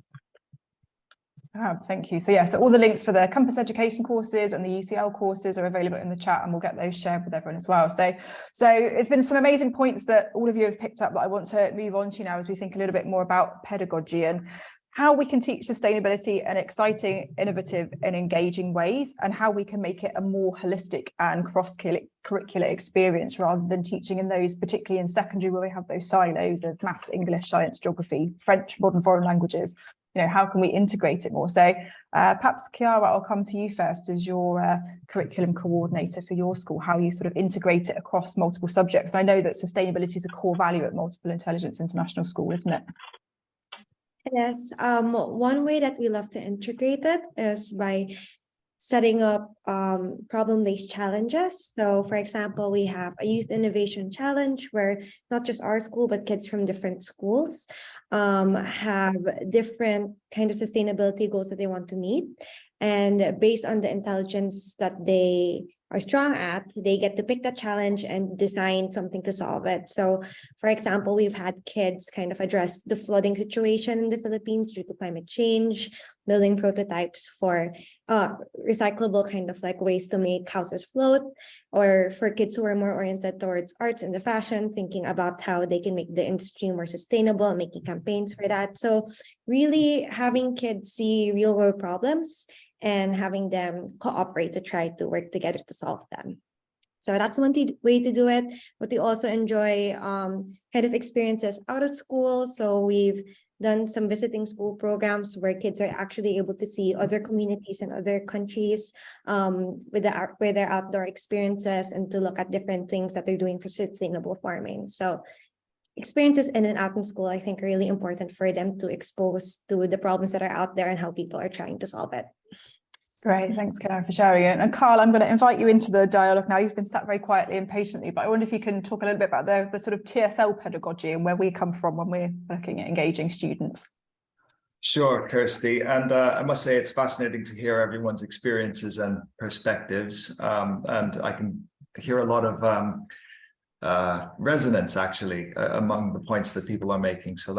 Thank you. So yeah, so all the links for the campus education courses and the UCL courses are available in the chat, and we'll get those shared with everyone as well. So it's been some amazing points that all of you have picked up that I want to move on to now as we think a little bit more about pedagogy and how we can teach sustainability in exciting, innovative and engaging ways, and how we can make it a more holistic and cross-curricular experience rather than teaching in those, particularly in secondary where we have those silos of maths, English, science, geography, French, modern foreign languages. You know, how can we integrate it more? So perhaps Chiara, I'll come to you first as your curriculum coordinator for your school, how you sort of integrate it across multiple subjects. I know that sustainability is a core value at Multiple Intelligence International School, isn't it? Yes, one way that we love to integrate it is by setting up problem-based challenges. So for example, we have a youth innovation challenge where not just our school, but kids from different schools have different kind of sustainability goals that they want to meet. And based on the intelligence that they are strong at, they get to pick that challenge and design something to solve it. So for example, we've had kids kind of address the flooding situation in the Philippines due to climate change, building prototypes for recyclable kind of like ways to make houses float, or for kids who are more oriented towards arts and the fashion, thinking about how they can make the industry more sustainable, making campaigns for that. So really having kids see real world problems and having them cooperate to try to work together to solve them. So that's one way to do it. But we also enjoy kind of experiences out of school. So we've done some visiting school programs where kids are actually able to see other communities and other countries with their outdoor experiences, and to look at different things that they're doing for sustainable farming. So experiences in and out in school, I think, are really important for them to expose to the problems that are out there and how people are trying to solve it. Great, thanks, Chiara, for sharing it. And Carl, I'm going to invite you into the dialogue now. You've been sat very quietly and patiently, but I wonder if you can talk a little bit about the sort of TSL pedagogy and where we come from when we're looking at engaging students. Sure, Kirsty. And I must say it's fascinating to hear everyone's experiences and perspectives. And I can hear a lot of resonance actually among the points that people are making. So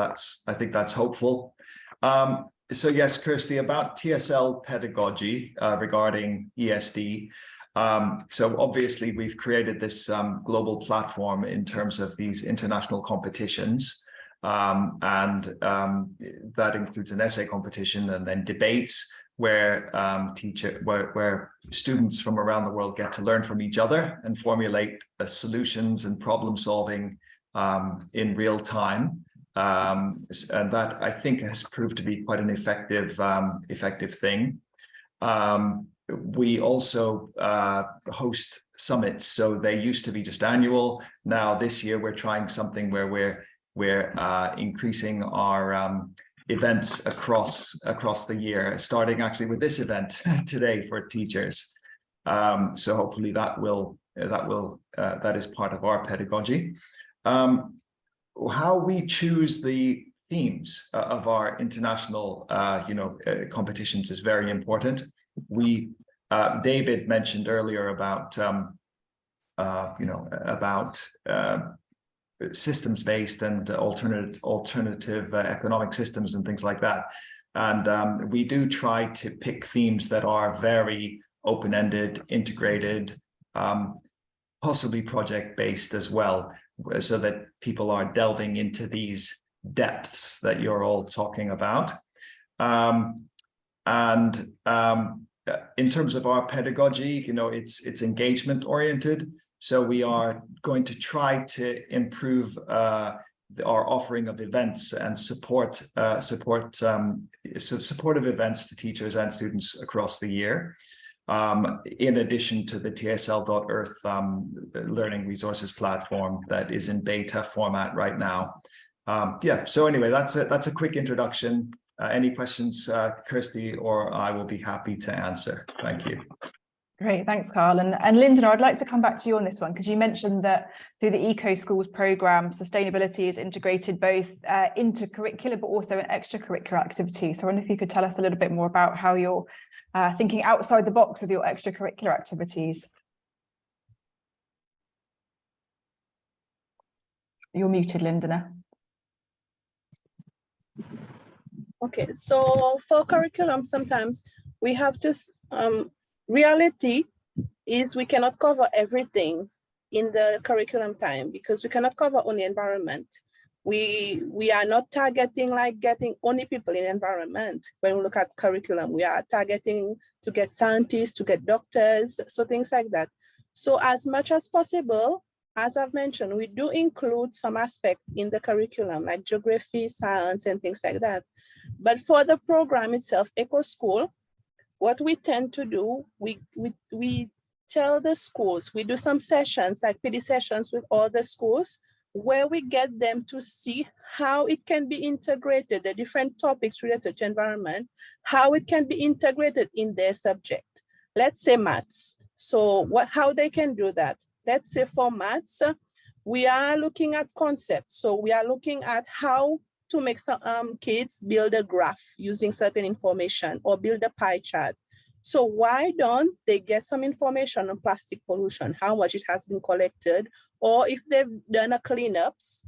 I think that's hopeful. So yes, Kirsty, about TSL pedagogy regarding ESD. So obviously we've created this global platform in terms of these international competitions. And that includes an essay competition and then debates where where students from around the world get to learn from each other and formulate solutions and problem solving in real time. And that I think has proved to be quite an effective thing. We also host summits, so they used to be just annual. Now this year we're trying something where we're increasing our events across the year, starting actually with this event today for teachers. So hopefully that is part of our pedagogy. How we choose the themes of our international competitions is very important. David mentioned earlier about systems-based and alternative economic systems and things like that. And we do try to pick themes that are very open-ended, integrated, possibly project-based as well, so that people are delving into these depths that you're all talking about. In terms of our pedagogy, it's engagement oriented. So we are going to try to improve our offering of events and supportive events to teachers and students across the year. In addition to the TSL.Earth learning resources platform that is in beta format right now. Yeah, so anyway, that's a quick introduction. Any questions, Kirsty, or I will be happy to answer. Thank you. Great, thanks, Carl. And Lynndina, I'd like to come back to you on this one, because you mentioned that through the Eco Schools programme, sustainability is integrated both into curricula, but also in extracurricular activities. So I wonder if you could tell us a little bit more about how you're thinking outside the box with your extracurricular activities. You're muted, Lynndina. Okay, so for curriculum, sometimes we have to, reality is we cannot cover everything in the curriculum time, because we cannot cover only environment. We are not targeting like getting only people in environment. When we look at curriculum, we are targeting to get scientists, to get doctors, so things like that. So as much as possible, as I've mentioned, we do include some aspect in the curriculum, like geography, science, and things like that. But for the program itself, Eco School, what we tend to do, we tell the schools, we do some sessions, like PD sessions with all the schools, where we get them to see how it can be integrated, the different topics related to environment, how it can be integrated in their subject. Let's say maths. So how they can do that. Let's say for maths, we are looking at concepts. So we are looking at how to make some kids build a graph using certain information, or build a pie chart. So why don't they get some information on plastic pollution, how much it has been collected, or if they've done a cleanups,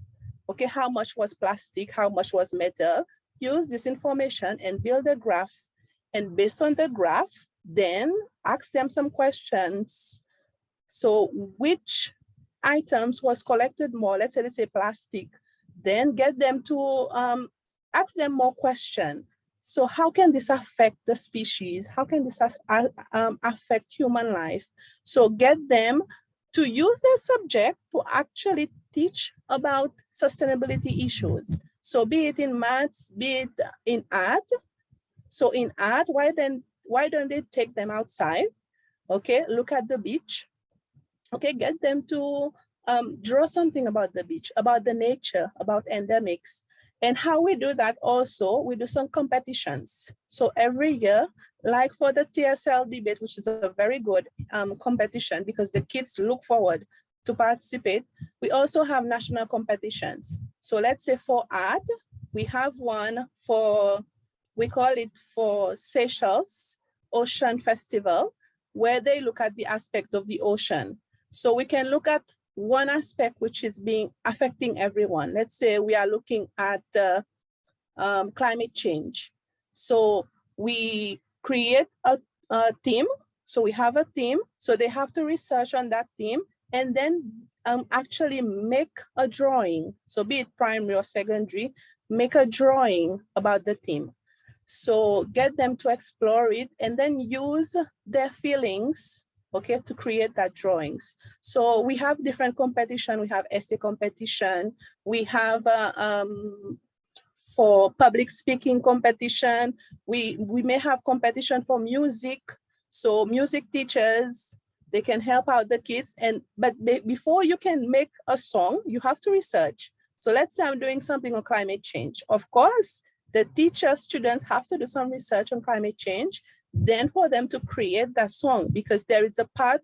okay, how much was plastic, how much was metal, use this information and build a graph. And based on the graph, then ask them some questions. So which items was collected more, let's say plastic, then get them to ask them more questions. So how can this affect the species? How can this affect human life? So get them to use their subject to actually teach about sustainability issues. So be it in maths, be it in art. So in art, why don't they take them outside? Okay, look at the beach. Okay, get them to draw something about the beach, about the nature, about endemics. And how we do that also, we do some competitions. So every year, like for the TSL debate, which is a very good competition because the kids look forward to participate, we also have national competitions. So let's say for art, we have one for, we call it for Seychelles Ocean Festival, where they look at the aspect of the ocean. So we can look at one aspect which is affecting everyone. Let's say we are looking at climate change. So we create a theme. So we have a theme. So they have to research on that theme and then actually make a drawing. So be it primary or secondary, make a drawing about the theme. So get them to explore it and then use their feelings, okay, to create that drawings. So we have different competition. We have essay competition. We have for public speaking competition. We may have competition for music. So music teachers, they can help out the kids. But before you can make a song, you have to research. So let's say I'm doing something on climate change. Of course, the teacher students have to do some research on climate change, then for them to create that song, because there is a part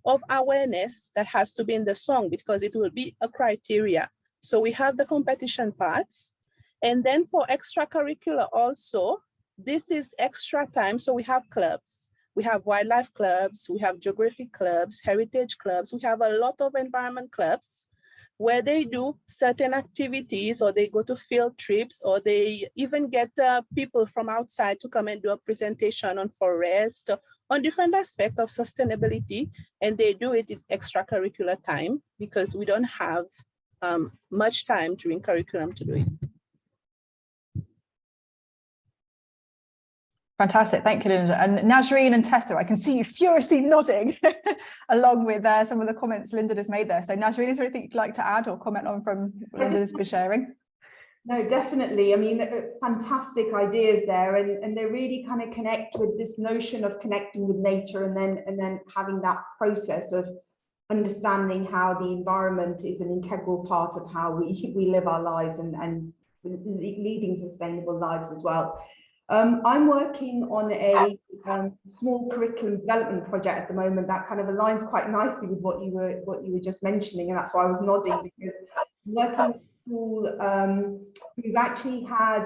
of awareness that has to be in the song because it will be a criteria. So we have the competition parts. And then for extracurricular also, this is extra time. So we have clubs. We have wildlife clubs, we have geography clubs, heritage clubs. We have a lot of environment clubs where they do certain activities, or they go to field trips, or they even get people from outside to come and do a presentation on forest, on different aspects of sustainability. And they do it in extracurricular time because we don't have much time during curriculum to do it. Fantastic, thank you, Lynndina. And Nazreen and Tessa, I can see you furiously nodding along with some of the comments Lynndina has made there. So Nazreen, is there anything you'd like to add or comment on from Lynndina's been sharing? No, definitely. I mean, fantastic ideas there, and they really kind of connect with this notion of connecting with nature, and then having that process of understanding how the environment is an integral part of how we live our lives and leading sustainable lives as well. I'm working on a small curriculum development project at the moment that kind of aligns quite nicely with what you were just mentioning, and that's why I was nodding, because working with school, we've actually had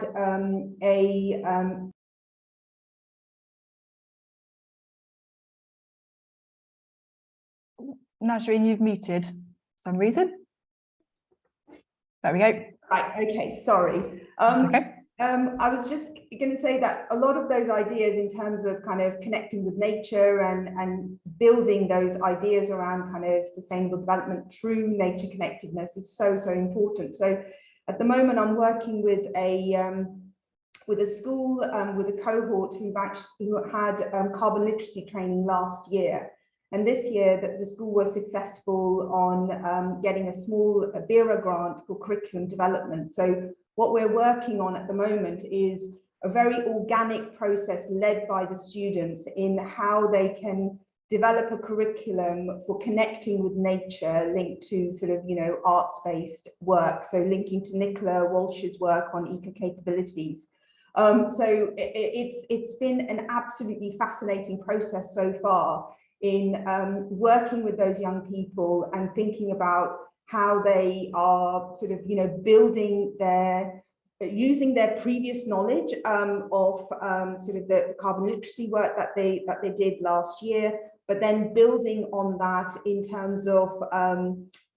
Nazreen, you've muted for some reason. There we go. Right, okay, sorry. That's okay. I was just going to say that a lot of those ideas in terms of kind of connecting with nature and building those ideas around kind of sustainable development through nature connectedness is so important. So at the moment I'm working with a school with a cohort who had carbon literacy training last year. And this year that the school was successful on getting a small BERA grant for curriculum development. So what we're working on at the moment is a very organic process led by the students in how they can develop a curriculum for connecting with nature linked to sort of, you know, arts-based work. So linking to Nicola Walsh's work on eco capabilities. So it's been an absolutely fascinating process so far in working with those young people and thinking about how they are sort of, you know, building using their previous knowledge of sort of the carbon literacy work that they did last year, but then building on that in terms of,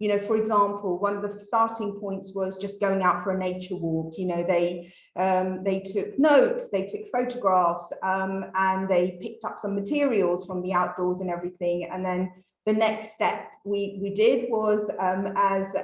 you know, for example, one of the starting points was just going out for a nature walk. You know, they took notes, they took photographs, and they picked up some materials from the outdoors and everything. And then the next step we did was, as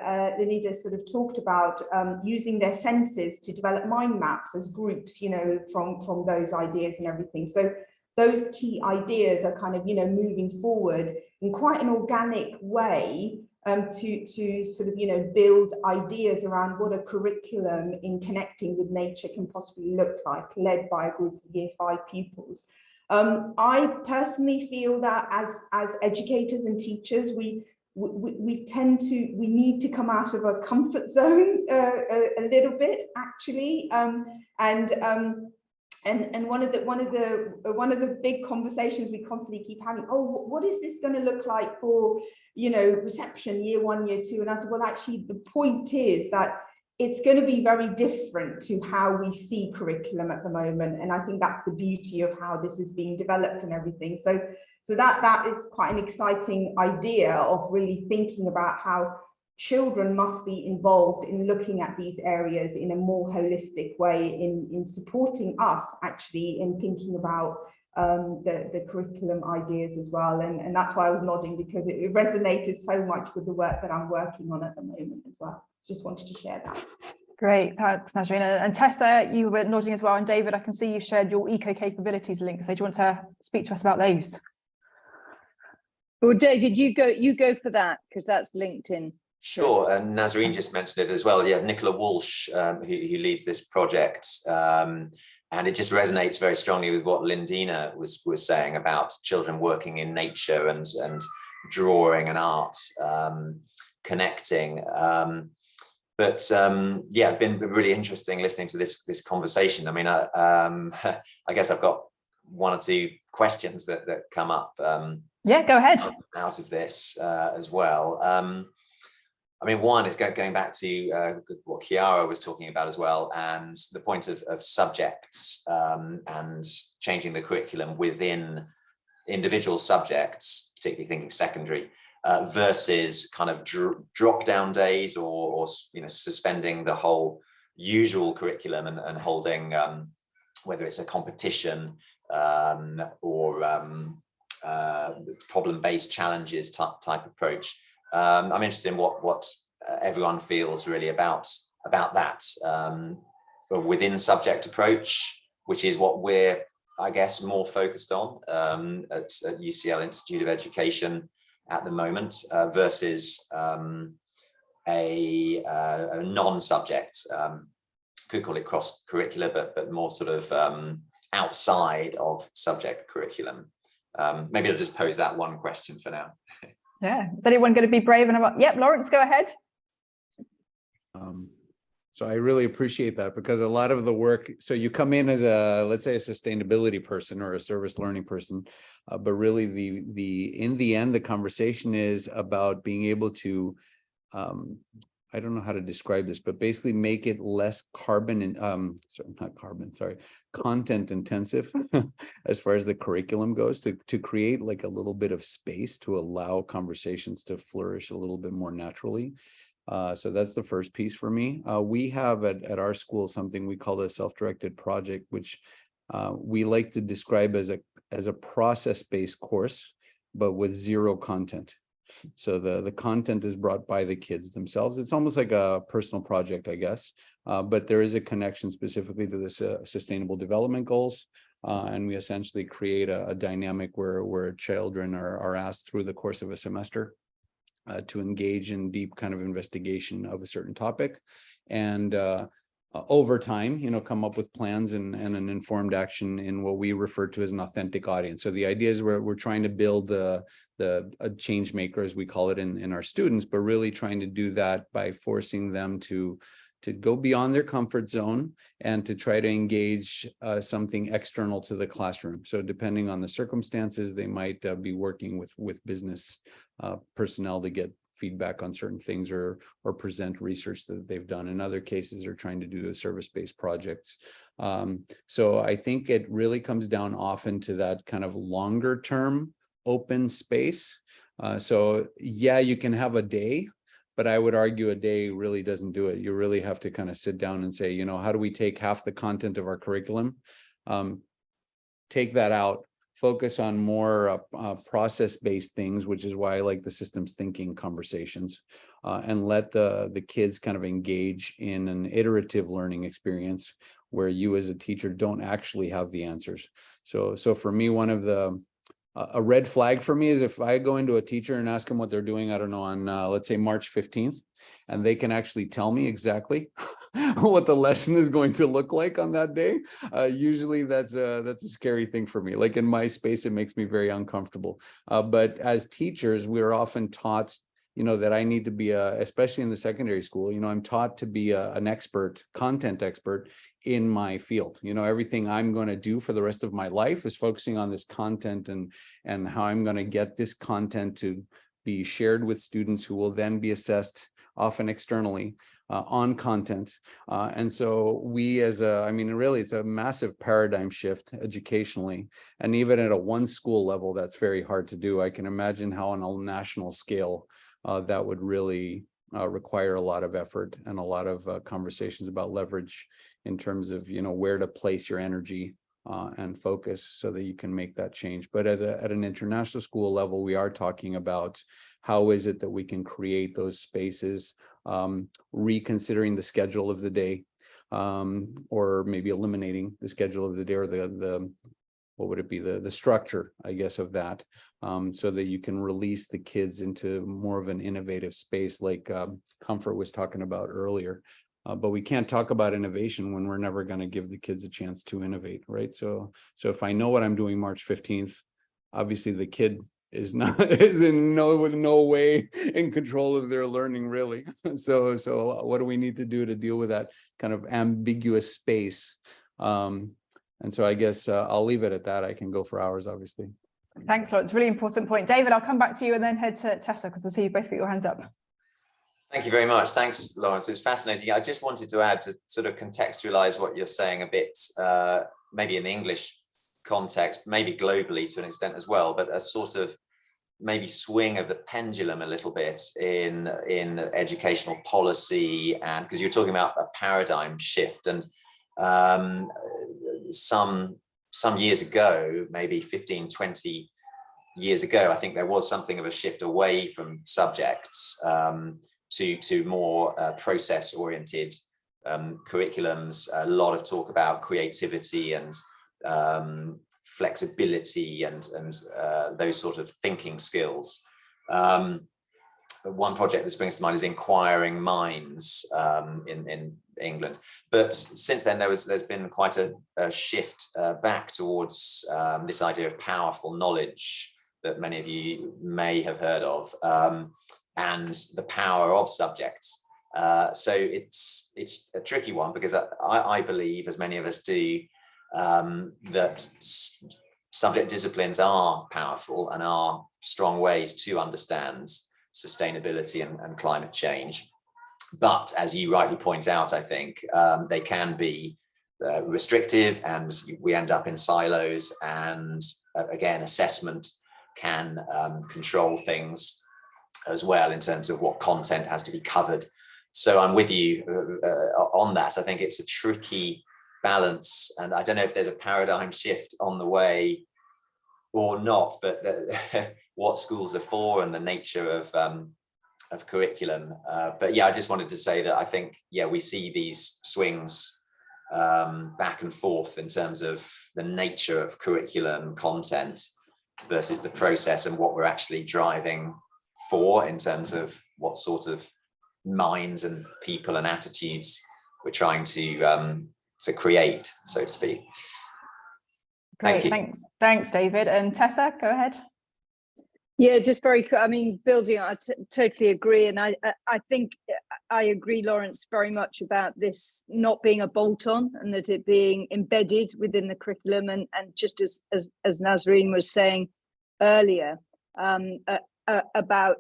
Lynndina sort of talked about, using their senses to develop mind maps as groups, you know, from those ideas and everything. So those key ideas are kind of, you know, moving forward in quite an organic way to sort of, you know, build ideas around what a curriculum in connecting with nature can possibly look like, led by a group of Year 5 pupils. I personally feel that as educators and teachers, we need to come out of a comfort zone a little bit, actually, and one of the big conversations we constantly keep having, oh, what is this going to look like for, you know, reception Year 1, Year 2? And I said, well, actually, the point is that it's going to be very different to how we see curriculum at the moment. And I think that's the beauty of how this is being developed and everything. So that is quite an exciting idea of really thinking about how children must be involved in looking at these areas in a more holistic way, in supporting us actually in thinking about the curriculum ideas as well. And that's why I was nodding, because it resonated so much with the work that I'm working on at the moment as well. Just wanted to share that. Great, thanks, Nazreen. And Tessa, you were nodding as well. And David, I can see you shared your eco capabilities link. So do you want to speak to us about those? Well, David, you go for that, because that's LinkedIn. Sure, and Nazreen just mentioned it as well. Yeah, Nicola Walsh, who leads this project, and it just resonates very strongly with what Lynndina was saying about children working in nature and drawing and art, connecting. Yeah, been really interesting listening to this conversation. I mean, I guess I've got one or two questions that come up. Yeah, go ahead. Out of this as well. I mean, one is going back to what Chiara was talking about as well, and the point of subjects and changing the curriculum within individual subjects, particularly thinking secondary, versus kind of drop down days or you know, suspending the whole usual curriculum and holding whether it's a competition or problem-based challenges type approach. I'm interested in what everyone feels really about that within subject approach, which is what we're, I guess, more focused on at UCL Institute of Education at the moment, versus a non-subject, could call it cross-curricular, but more sort of outside of subject curriculum. Maybe I'll just pose that one question for now. Yeah, is anyone going to be brave enough? Yep, Lawrence, go ahead. So I really appreciate that, because a lot of the work, so you come in as a, let's say, a sustainability person or a service learning person, but really in the end, the conversation is about being able to, I don't know how to describe this, but basically make it less content intensive as far as the curriculum goes, to create like a little bit of space to allow conversations to flourish a little bit more naturally. So that's the first piece for me. We have at our school something we call a self-directed project, which we like to describe as a process-based course, but with zero content. So the content is brought by the kids themselves. It's almost like a personal project, I guess, but there is a connection specifically to the sustainable development goals. And we essentially create a dynamic where children are asked through the course of a semester to engage in deep kind of investigation of a certain topic, and over time, come up with plans and an informed action in what we refer to as an authentic audience. So the idea is we're trying to build a change maker, as we call it in our students, but really trying to do that by forcing them to go beyond their comfort zone and to try to engage something external to the classroom. So depending on the circumstances, they might be working with business personnel to get feedback on certain things or present research that they've done. In other cases, they're trying to do service-based projects. So I think it really comes down often to that kind of longer term open space. So yeah, you can have a day, but I would argue a day really doesn't do it. You really have to kind of sit down and say, how do we take half the content of our curriculum, take that out, focus on more process-based things, which is why I like the systems thinking conversations, and let the kids kind of engage in an iterative learning experience where you as a teacher don't actually have the answers. So for me, one of a red flag for me is if I go into a teacher and ask them what they're doing, I don't know, on let's say March 15th, and they can actually tell me exactly what the lesson is going to look like on that day. Usually that's a scary thing for me. Like in my space, it makes me very uncomfortable. But as teachers, we're often taught that I need to be especially in the secondary school, I'm taught to be an expert, content expert in my field. Everything I'm going to do for the rest of my life is focusing on this content and how I'm going to get this content to be shared with students who will then be assessed, often externally, on content. And so we really, it's a massive paradigm shift educationally. And even at a one school level, that's very hard to do. I can imagine how on a national scale, that would really require a lot of effort and a lot of conversations about leverage in terms of, where to place your energy and focus so that you can make that change. But at an international school level, we are talking about how is it that we can create those spaces, reconsidering the schedule of the day, or maybe eliminating the schedule of the day, or what would it be, the structure, I guess, of that, so that you can release the kids into more of an innovative space like Comfort was talking about earlier. But we can't talk about innovation when we're never going to give the kids a chance to innovate, right? So if I know what I'm doing March 15th, obviously the kid is in no way in control of their learning, really. So what do we need to do to deal with that kind of ambiguous space? And so I guess I'll leave it at that. I can go for hours, obviously. Thanks, Lawrence. Really important point. David, I'll come back to you and then head to Tessa, because I see you both put your hands up. Thank you very much. Thanks, Lawrence. It's fascinating. I just wanted to add to sort of contextualize what you're saying a bit, maybe in the English context, maybe globally to an extent as well, but a sort of maybe swing of the pendulum a little bit in educational policy, and because you're talking about a paradigm shift, and some years ago, maybe 15, 20 years ago, I think there was something of a shift away from subjects to more process-oriented curriculums. A lot of talk about creativity and flexibility and those sort of thinking skills. One project that springs to mind is Inquiring Minds in England. But since then, there's been quite a shift back towards this idea of powerful knowledge that many of you may have heard of, and the power of subjects. So it's a tricky one, because I believe, as many of us do, that subject disciplines are powerful and are strong ways to understand sustainability and climate change. But as you rightly point out, I think they can be restrictive, and we end up in silos, and again, assessment can control things as well in terms of what content has to be covered. So I'm with you on that. I think it's a tricky balance, and I don't know if there's a paradigm shift on the way or not, but what schools are for and the nature of curriculum. But yeah, I just wanted to say that I think, yeah, we see these swings back and forth in terms of the nature of curriculum content versus the process and what we're actually driving for in terms of what sort of minds and people and attitudes we're trying to create, so to speak. Great, thanks, David. And Tessa, go ahead. Yeah, just very quick. I mean, building, I totally agree. And I think I agree, Lawrence, very much about this not being a bolt-on, and that it being embedded within the curriculum. And just as Nazreen was saying earlier, about,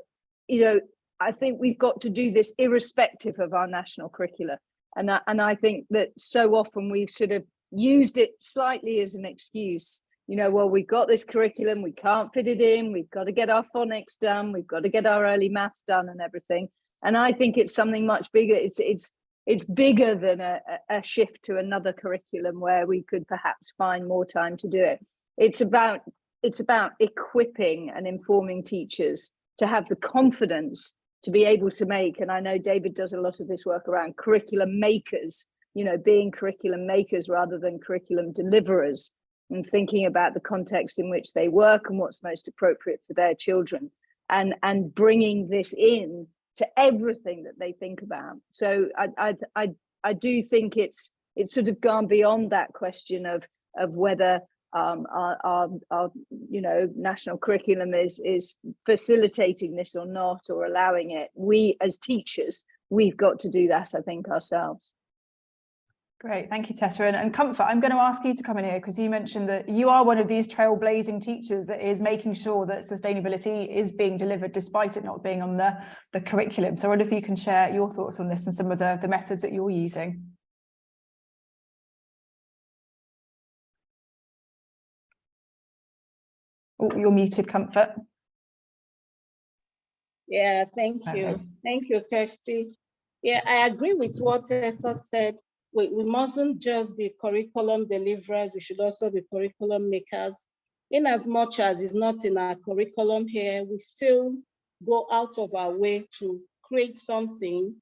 you know, I think we've got to do this irrespective of our national curricula. And I think that so often we've sort of used it slightly as an excuse. You know, well, we've got this curriculum, we can't fit it in, we've got to get our phonics done, we've got to get our early maths done and everything. And I think it's something much bigger. It's bigger than a shift to another curriculum where we could perhaps find more time to do it. It's about equipping and informing teachers to have the confidence to be able to make, and I know David does a lot of this work around curriculum makers, you know, being curriculum makers rather than curriculum deliverers, and thinking about the context in which they work and what's most appropriate for their children, and bringing this in to everything that they think about. So I do think it's sort of gone beyond that question of whether our you know, national curriculum is facilitating this or not, or allowing it. We as teachers, we've got to do that, I think, ourselves. Great, thank you, Tessa. And Comfort, I'm going to ask you to come in here, because you mentioned that you are one of these trailblazing teachers that is making sure that sustainability is being delivered despite it not being on the curriculum. So I wonder if you can share your thoughts on this and some of the methods that you're using. Oh, you're muted, Comfort. Yeah, thank you. Thank you, Kirsty. Yeah, I agree with what Tessa said. We mustn't just be curriculum deliverers, we should also be curriculum makers. In as much as it's not in our curriculum here, we still go out of our way to create something.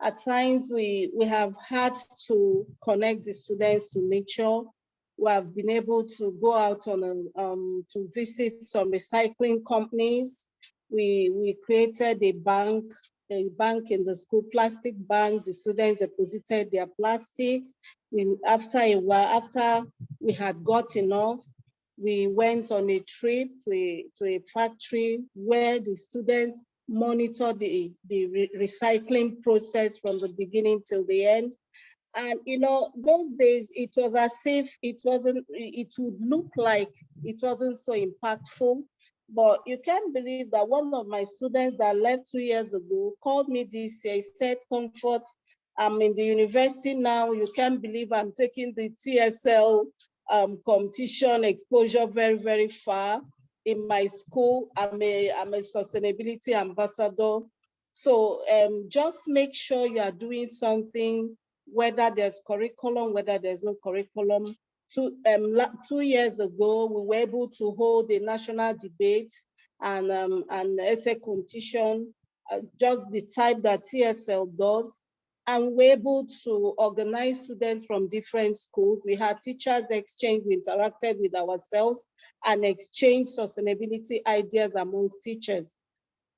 At times we have had to connect the students to nature. We have been able to go out on to visit some recycling companies. We created a bank in the school, plastic banks. The students deposited their plastics. After a while, after we had got enough, we went on a trip to a factory where the students monitored the recycling process from the beginning till the end. And you know, those days it was as if it would look like it wasn't so impactful. But you can't believe that one of my students that left 2 years ago called me this year. He said, Comfort, I'm in the university now. You can't believe I'm taking the TSL competition exposure very, very far. In my school, I'm a sustainability ambassador. So just make sure you are doing something, whether there's curriculum, whether there's no curriculum. 2 years ago, we were able to hold a national debate and essay competition, just the type that TSL does. And we're able to organize students from different schools. We had teachers exchange, we interacted with ourselves and exchange sustainability ideas amongst teachers.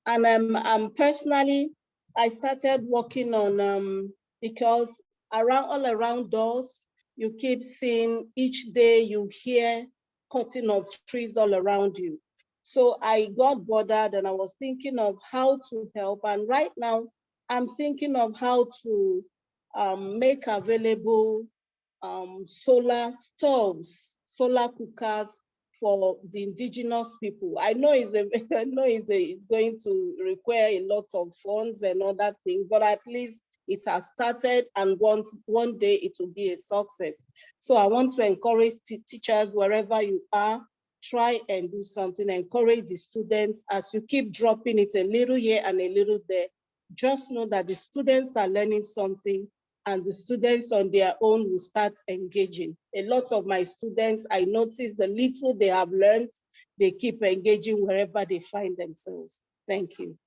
And personally, I started working on, because all around us, you keep seeing each day, you hear cutting of trees all around you. So I got bothered and I was thinking of how to help. And right now, I'm thinking of how to make available solar stoves, solar cookers for the indigenous people. I know it's going to require a lot of funds and other things, but at least it has started, and one day it will be a success. So I want to encourage teachers wherever you are, try and do something, encourage the students. As you keep dropping it a little here and a little there, just know that the students are learning something, and the students on their own will start engaging. A lot of my students, I notice the little they have learned, they keep engaging wherever they find themselves. Thank you.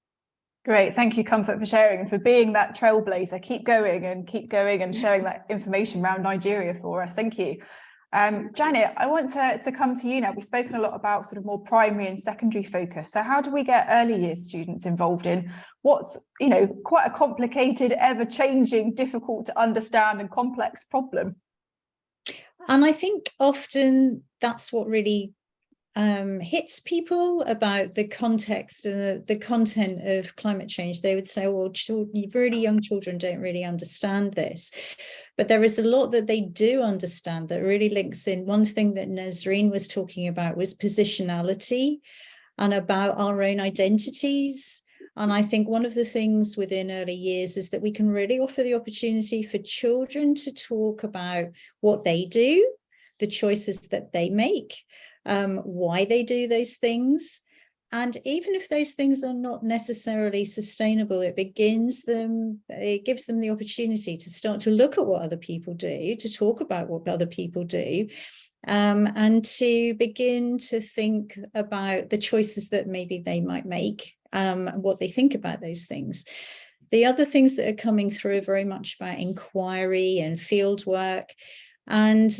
Great, thank you, Comfort, for sharing and for being that trailblazer. Keep going and sharing that information around Nigeria for us. Thank you. Janet, I want to come to you now. We've spoken a lot about sort of more primary and secondary focus. So how do we get early years students involved in what's, quite a complicated, ever-changing, difficult to understand and complex problem? And I think often that's what really hits people about the context and the content of climate change. They would say, well, really young children don't really understand this. But there is a lot that they do understand that really links in. One thing that Nazreen was talking about was positionality and about our own identities. And I think one of the things within early years is that we can really offer the opportunity for children to talk about what they do, the choices that they make, why they do those things. And even if those things are not necessarily sustainable, it gives them the opportunity to start to look at what other people do, to talk about what other people do, and to begin to think about the choices that maybe they might make, what they think about those things. The other things that are coming through are very much about inquiry and field work. And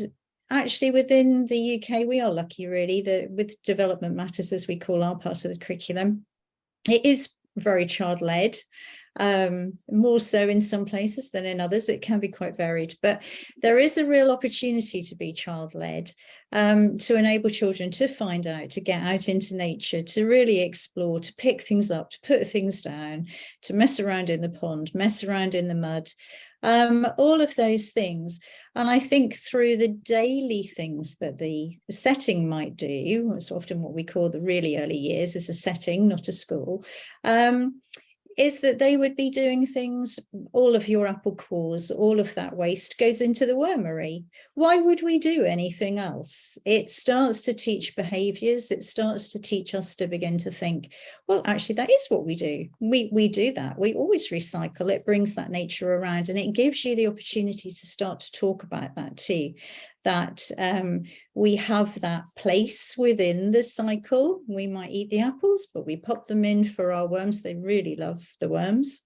actually, within the UK, we are lucky, really, that with Development Matters, as we call our part of the curriculum, it is very child-led, more so in some places than in others. It can be quite varied, but there is a real opportunity to be child-led, to enable children to find out, to get out into nature, to really explore, to pick things up, to put things down, to mess around in the pond, mess around in the mud, all of those things. And I think through the daily things that the setting might do, it's often what we call the really early years, is a setting, not a school, is that they would be doing things, all of your apple cores, all of that waste goes into the wormery. Why would we do anything else? It starts to teach behaviours. It starts to teach us to begin to think, well, actually, that is what we do. We do that. We always recycle. It brings that nature around, and it gives you the opportunity to start to talk about that too. That we have that place within the cycle. We might eat the apples, but we pop them in for our worms. They really love the worms,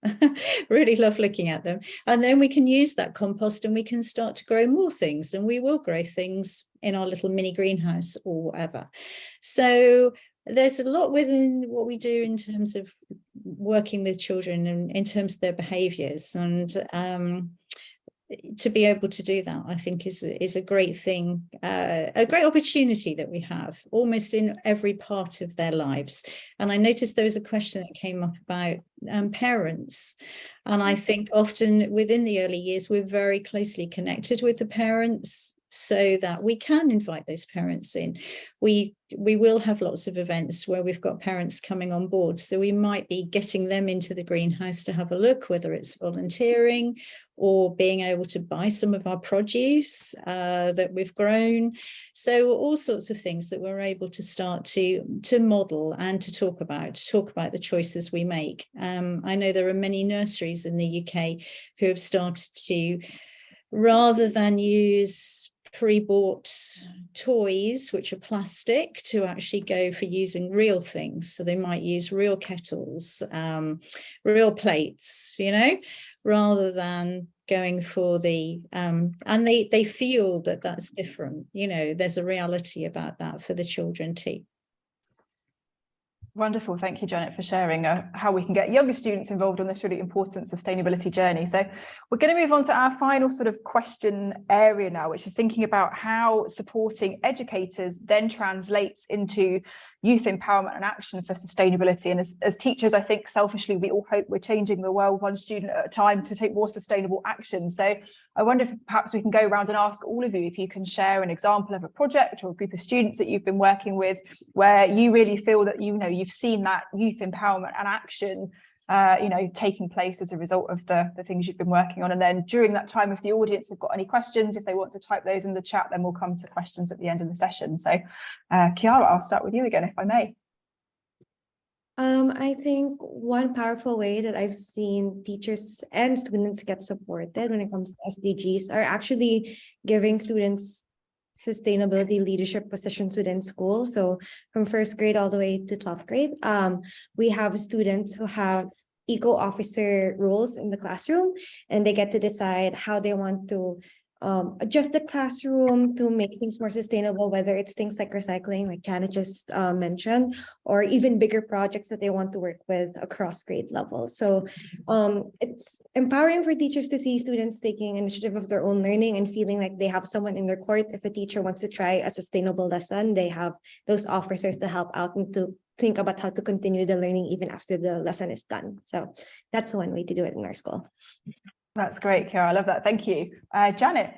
really love looking at them. And then we can use that compost and we can start to grow more things, and we will grow things in our little mini greenhouse or whatever. So there's a lot within what we do in terms of working with children and in terms of their behaviours, and to be able to do that, I think is a great thing, a great opportunity that we have almost in every part of their lives. And I noticed there was a question that came up about parents. And I think often within the early years, we're very closely connected with the parents, so that we can invite those parents in. We will have lots of events where we've got parents coming on board. So we might be getting them into the greenhouse to have a look, whether it's volunteering or being able to buy some of our produce that we've grown. So all sorts of things that we're able to start to model and to talk about the choices we make. I know there are many nurseries in the UK who have started to, rather than use pre-bought toys which are plastic, to actually go for using real things. So they might use real kettles, real plates, rather than going for the and they feel that that's different. There's a reality about that for the children too. Wonderful. Thank you, Janet, for sharing how we can get younger students involved on this really important sustainability journey. So we're going to move on to our final sort of question area now, which is thinking about how supporting educators then translates into youth empowerment and action for sustainability. And as teachers, I think selfishly, we all hope we're changing the world one student at a time to take more sustainable action. So I wonder if perhaps we can go around and ask all of you if you can share an example of a project or a group of students that you've been working with where you really feel that you've seen that youth empowerment and action taking place as a result of the things you've been working on. And then during that time, if the audience have got any questions, if they want to type those in the chat, then we'll come to questions at the end of the session. So Chiara, I'll start with you again, if I may. I think one powerful way that I've seen teachers and students get supported when it comes to SDGs are actually giving students sustainability leadership positions within school. So from first grade all the way to 12th grade, we have students who have eco officer roles in the classroom, and they get to decide how they want to adjust the classroom to make things more sustainable, whether it's things like recycling, like Janet just mentioned, or even bigger projects that they want to work with across grade levels. So it's empowering for teachers to see students taking initiative of their own learning and feeling like they have someone in their court. If a teacher wants to try a sustainable lesson, they have those officers to help out and to think about how to continue the learning even after the lesson is done. So that's one way to do it in our school. That's great, Chiara. I love that. Thank you. Janet.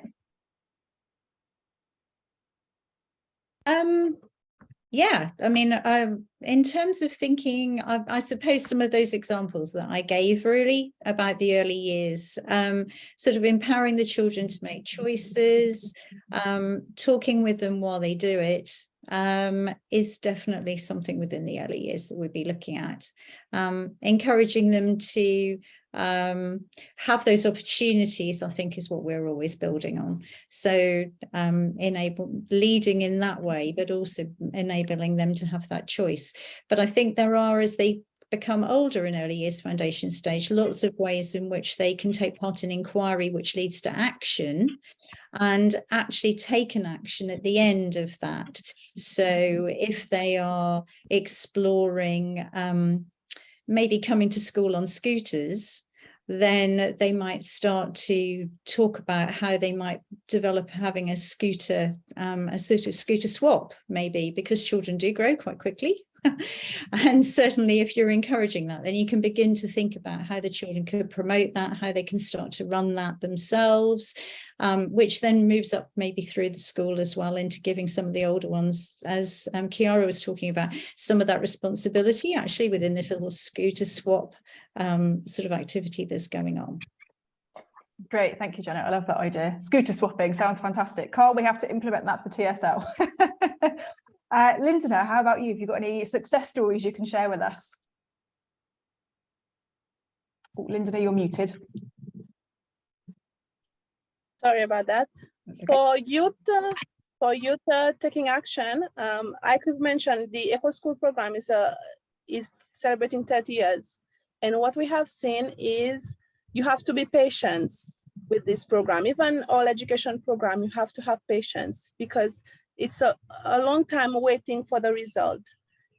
Yeah, I mean, in terms of thinking, I suppose some of those examples that I gave really about the early years, sort of empowering the children to make choices, talking with them while they do it, is definitely something within the early years that we'd be looking at. Encouraging them to have those opportunities, I think, is what we're always building on. So leading in that way, but also enabling them to have that choice. But I think there are, as they become older in early years foundation stage, lots of ways in which they can take part in inquiry, which leads to action, and actually take an action at the end of that. So if they are exploring maybe coming to school on scooters, then they might start to talk about how they might develop having a scooter swap, maybe, because children do grow quite quickly. And certainly if you're encouraging that, then you can begin to think about how the children could promote that, how they can start to run that themselves, which then moves up maybe through the school as well into giving some of the older ones, as Chiara was talking about, some of that responsibility actually within this little scooter swap sort of activity that's going on. Great, thank you, Janet. I love that idea. Scooter swapping sounds fantastic. Carl, we have to implement that for TSL. Lynndina, how about you? Have you got any success stories you can share with us? Oh, Lynndina, you're muted. Sorry about that. Okay. For youth taking action, I could mention the Eco School program is celebrating 30 years. And what we have seen is you have to be patient with this program. Even all education program, you have to have patience because it's a long time waiting for the result.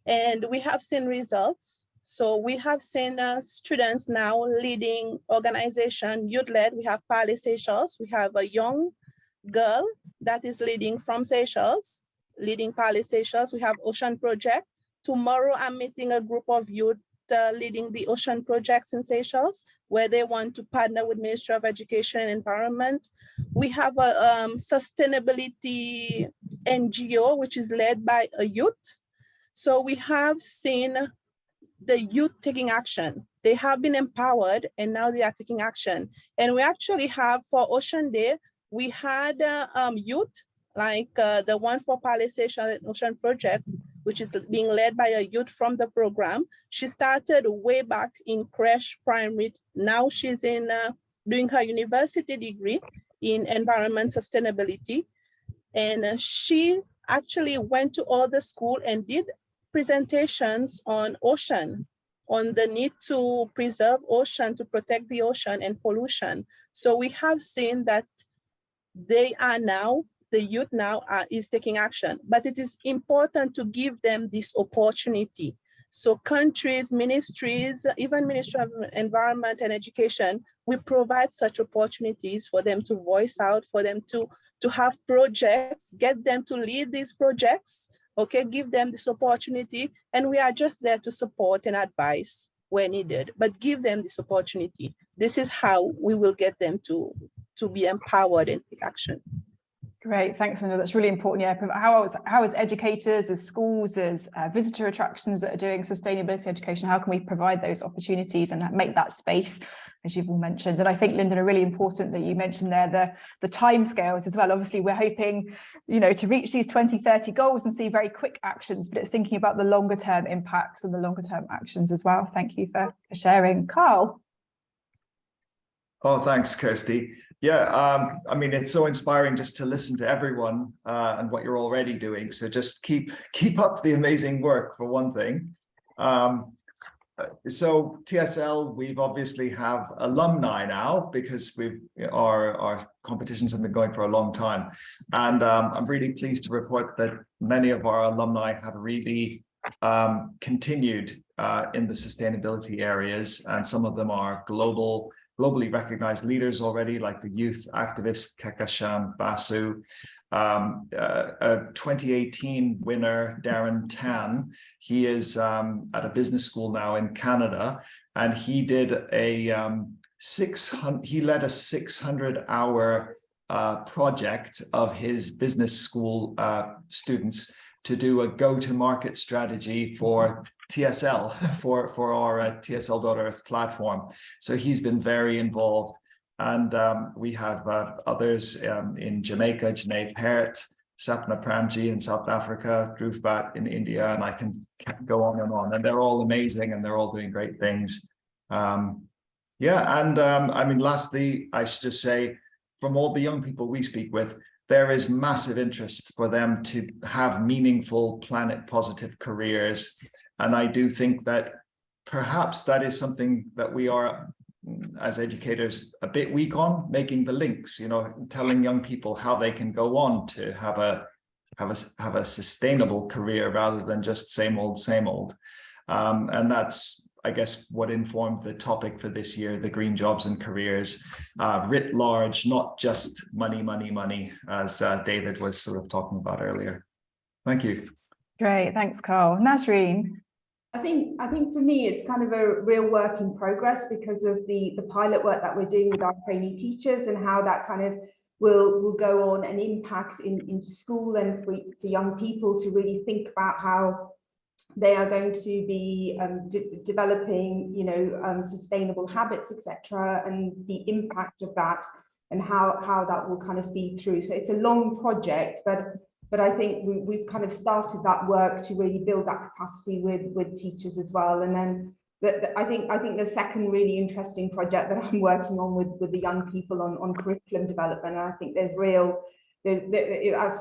And we have seen results. So we have seen students now leading organization, youth-led. We have Parley Seychelles. We have a young girl that is leading from Seychelles, leading Parley Seychelles. We have Ocean Project. Tomorrow I'm meeting a group of youth leading the Ocean Projects in Seychelles, where they want to partner with Ministry of Education and Environment. We have a sustainability NGO, which is led by a youth. So we have seen the youth taking action. They have been empowered and now they are taking action. And we actually have, for Ocean Day, we had youth, like the one for Parley Seychelles Ocean Project, which is being led by a youth from the program. She started way back in creche primary. Now she's in doing her university degree in environment sustainability. And she actually went to all the school and did presentations on ocean, on the need to preserve ocean, to protect the ocean and pollution. So we have seen that they are now, the youth now is taking action, but it is important to give them this opportunity. So countries, ministries, even Ministry of Environment and Education, we provide such opportunities for them to voice out, for them to have projects, get them to lead these projects, okay, give them this opportunity. And we are just there to support and advise where needed, but give them this opportunity. This is how we will get them to be empowered and take action. Great, thanks, Linda. That's really important. Yeah, how as educators, as schools, as visitor attractions that are doing sustainability education, how can we provide those opportunities and make that space, as you've all mentioned? And I think, Linda, really important that you mentioned there the timescales as well. Obviously, we're hoping, to reach these 2030 goals and see very quick actions, but it's thinking about the longer term impacts and the longer term actions as well. Thank you for sharing. Carl. Oh, thanks, Kirsty. Yeah, I mean, it's so inspiring just to listen to everyone and what you're already doing. So just keep up the amazing work, for one thing. So TSL, we've obviously have alumni now because our competitions have been going for a long time. And I'm really pleased to report that many of our alumni have really continued in the sustainability areas, and some of them are globally recognized leaders already, like the youth activist Kekashan Basu, a 2018 winner, Darren Tan. He is at a business school now in Canada, and he did he led a 600-hour project of his business school students to do a go-to-market strategy for TSL, for our TSL.Earth platform. So he's been very involved. And we have others in Jamaica, Janae Parrott, Sapna Pramji in South Africa, Dhruv Bhatt in India, and I can go on and on. And they're all amazing and they're all doing great things. I mean, lastly, I should just say, from all the young people we speak with, there is massive interest for them to have meaningful planet positive careers. And I do think that perhaps that is something that we are, as educators, a bit weak on, making the links, telling young people how they can go on to have a sustainable career rather than just same old. And that's, I guess, what informed the topic for this year, the green jobs and careers, writ large, not just money, as David was sort of talking about earlier. Thank you. Great, thanks, Carl. Nazreen. I think for me, it's kind of a real work in progress because of the pilot work that we're doing with our trainee teachers and how that kind of will go on and impact into school and for young people to really think about how they are going to be developing, sustainable habits, etc., and the impact of that and how that will kind of feed through. So it's a long project, but I think we've kind of started that work to really build that capacity with teachers as well. And then I think the second really interesting project that I'm working on with the young people on curriculum development, and I think it's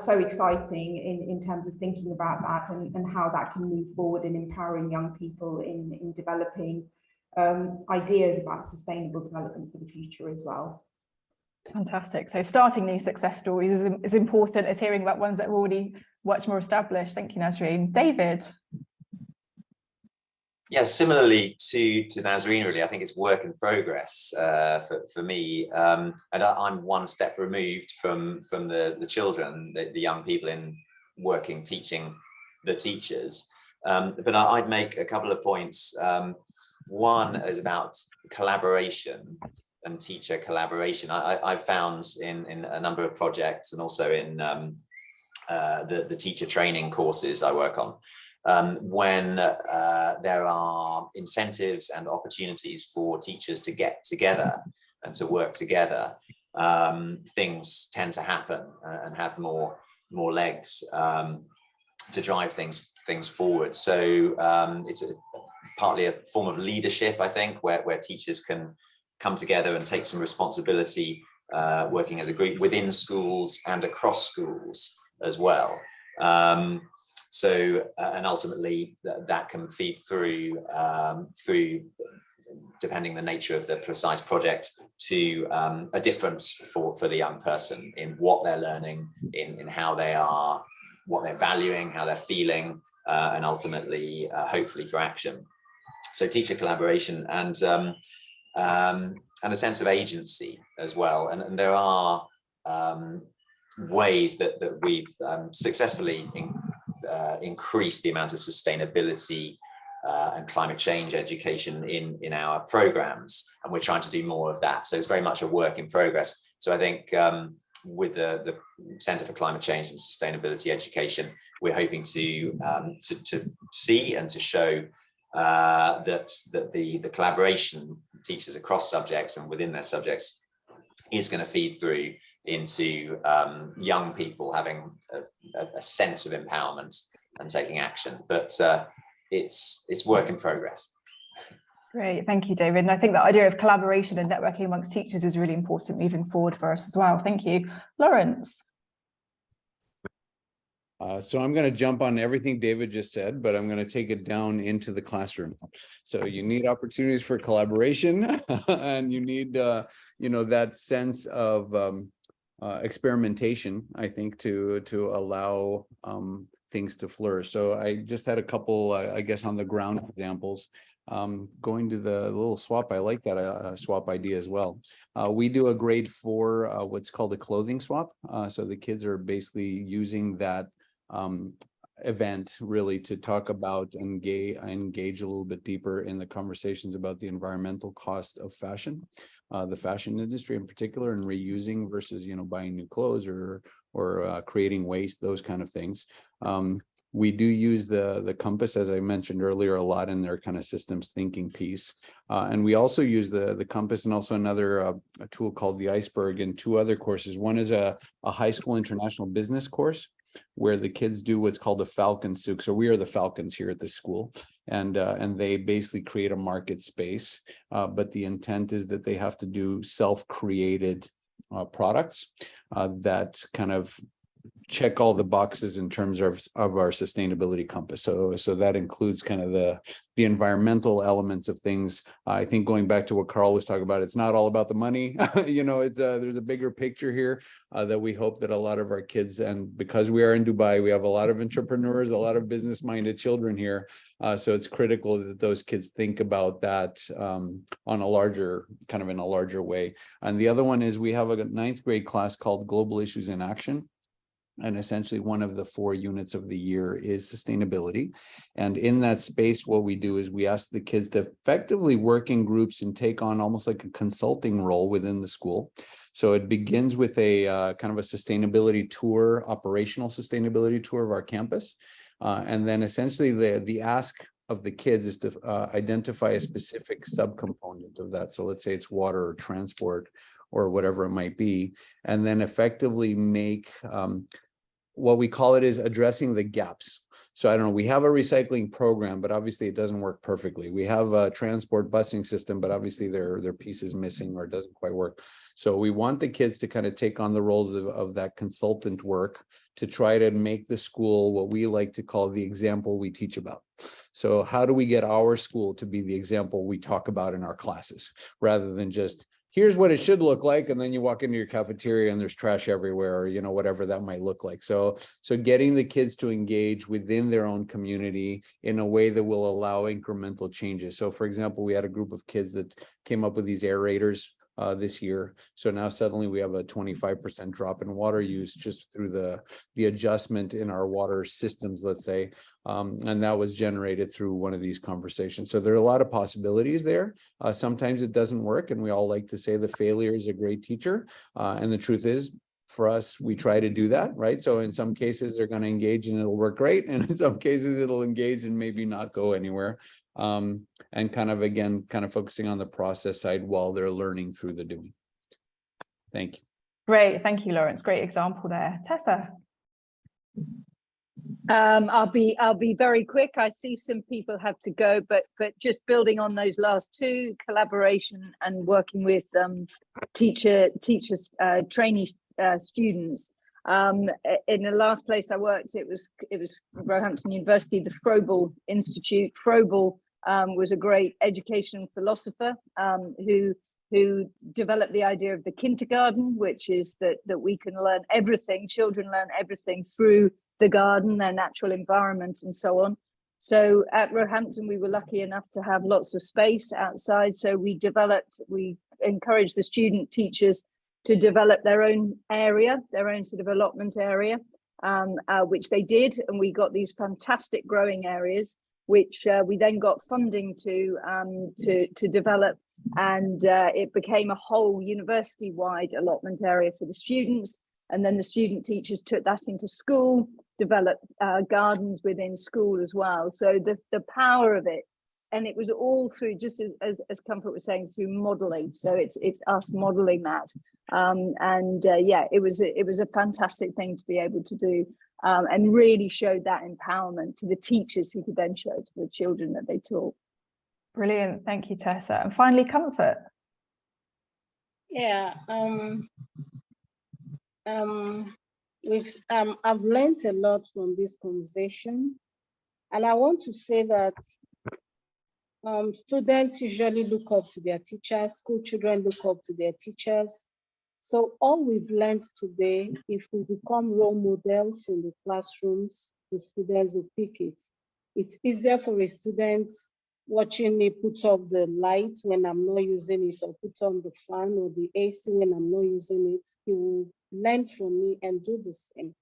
so exciting in terms of thinking about that and how that can move forward in empowering young people in developing ideas about sustainable development for the future as well. Fantastic. So starting new success stories is as important as hearing about ones that are already much more established. Thank you, Nazreen. David. Yeah, similarly to Nazreen, really, I think it's work in progress for me. And I'm one step removed from the children, the young people in working, teaching the teachers. But I'd make a couple of points. One is about collaboration and teacher collaboration. I've found in a number of projects and also in the teacher training courses I work on, when there are incentives and opportunities for teachers to get together and to work together, things tend to happen and have more legs to drive things forward. So it's partly a form of leadership, I think, where teachers can come together and take some responsibility, working as a group within schools and across schools as well. So and ultimately that can feed through, depending the nature of the precise project, to a difference for the young person in what they're learning, in how they are, what they're valuing, how they're feeling, and ultimately, hopefully, for action. So teacher collaboration and a sense of agency as well. And there are ways that we've successfully increased the amount of sustainability and climate change education in our programs, and we're trying to do more of that. So it's very much a work in progress. So I think with the Centre for Climate Change and Sustainability Education, we're hoping to see and to show that the collaboration teachers across subjects and within their subjects is going to feed through into young people having a sense of empowerment and taking action. But it's work in progress. Great, thank you, David. And I think the idea of collaboration and networking amongst teachers is really important moving forward for us as well. Thank you. Lawrence. So I'm going to jump on everything David just said, but I'm going to take it down into the classroom. So you need opportunities for collaboration, and you need, that sense of experimentation, I think, to allow things to flourish. So I just had a couple, I guess, on the ground examples. Going to the little swap, I like that swap idea as well. We do a grade 4, what's called a clothing swap. So the kids are basically using that event really to talk about and engage a little bit deeper in the conversations about the environmental cost of fashion, the fashion industry in particular, and reusing versus buying new clothes or creating waste, those kind of things. We do use the compass, as I mentioned earlier, a lot in their kind of systems thinking piece. And we also use the compass and also another a tool called the iceberg in 2 other courses. One is a high school international business course where the kids do what's called a Falcon Souk. So we are the Falcons here at the school, and they basically create a market space. But the intent is that they have to do self-created products that kind of check all the boxes in terms of our sustainability compass. So that includes kind of the environmental elements of things. I think going back to what Carl was talking about, it's not all about the money. It's there's a bigger picture here that we hope that a lot of our kids, and because we are in Dubai, we have a lot of entrepreneurs, a lot of business-minded children here. So it's critical that those kids think about that on a larger, kind of in a larger way. And the other one is we have a 9th grade class called Global Issues in Action. And essentially one of the 4 units of the year is sustainability. And in that space, what we do is we ask the kids to effectively work in groups and take on almost like a consulting role within the school. So it begins with a kind of a sustainability tour, operational sustainability tour of our campus. And then essentially the ask of the kids is to identify a specific subcomponent of that. So let's say it's water or transport or whatever it might be, and then effectively make what we call it is addressing the gaps. So I don't know, we have a recycling program, but obviously it doesn't work perfectly. We have a transport busing system, but obviously their piece is missing or doesn't quite work. So we want the kids to kind of take on the roles of that consultant work to try to make the school what we like to call the example we teach about. So how do we get our school to be the example we talk about in our classes, rather than just here's what it should look like, and then you walk into your cafeteria and there's trash everywhere, or whatever that might look like. So getting the kids to engage within their own community in a way that will allow incremental changes. So for example, we had a group of kids that came up with these aerators this year. So now suddenly we have a 25% drop in water use just through the adjustment in our water systems, let's say. And that was generated through one of these conversations. So there are a lot of possibilities there. Sometimes it doesn't work, and we all like to say the failure is a great teacher. And the truth is, for us, we try to do that, right? So in some cases they're going to engage and it'll work great, and in some cases it'll engage and maybe not go anywhere. And kind of focusing on the process side while they're learning through the doing. Thank you. Great, thank you, Lawrence. Great example there. Tessa. I'll be very quick. I see some people have to go, but just building on those last 2, collaboration and working with teachers, trainee students. In the last place I worked, it was Roehampton University, the Froebel Institute. Froebel was a great education philosopher who developed the idea of the kindergarten, which is that we can learn everything. Children learn everything through the garden, their natural environment, and so on. So at Roehampton, we were lucky enough to have lots of space outside. So we encouraged the student teachers to develop their own area, their own sort of allotment area, which they did. And we got these fantastic growing areas, which we then got funding to develop. And it became a whole university-wide allotment area for the students. And then the student teachers took that into school, developed gardens within school as well. So the power of it, and it was all through, just as Comfort was saying, through modeling. So it's us modeling that. Yeah, it was a fantastic thing to be able to do, and really showed that empowerment to the teachers who could then show it to the children that they taught. Brilliant. Thank you, Tessa. And finally, Comfort. Yeah. I've learned a lot from this conversation, and I want to say that students usually look up to their teachers, school children look up to their teachers. So all we've learned today, if we become role models in the classrooms, the students will pick it. It's easier for a student watching me put off the light when I'm not using it, or put on the fan or the AC when I'm not using it. He will learn from me and do the same.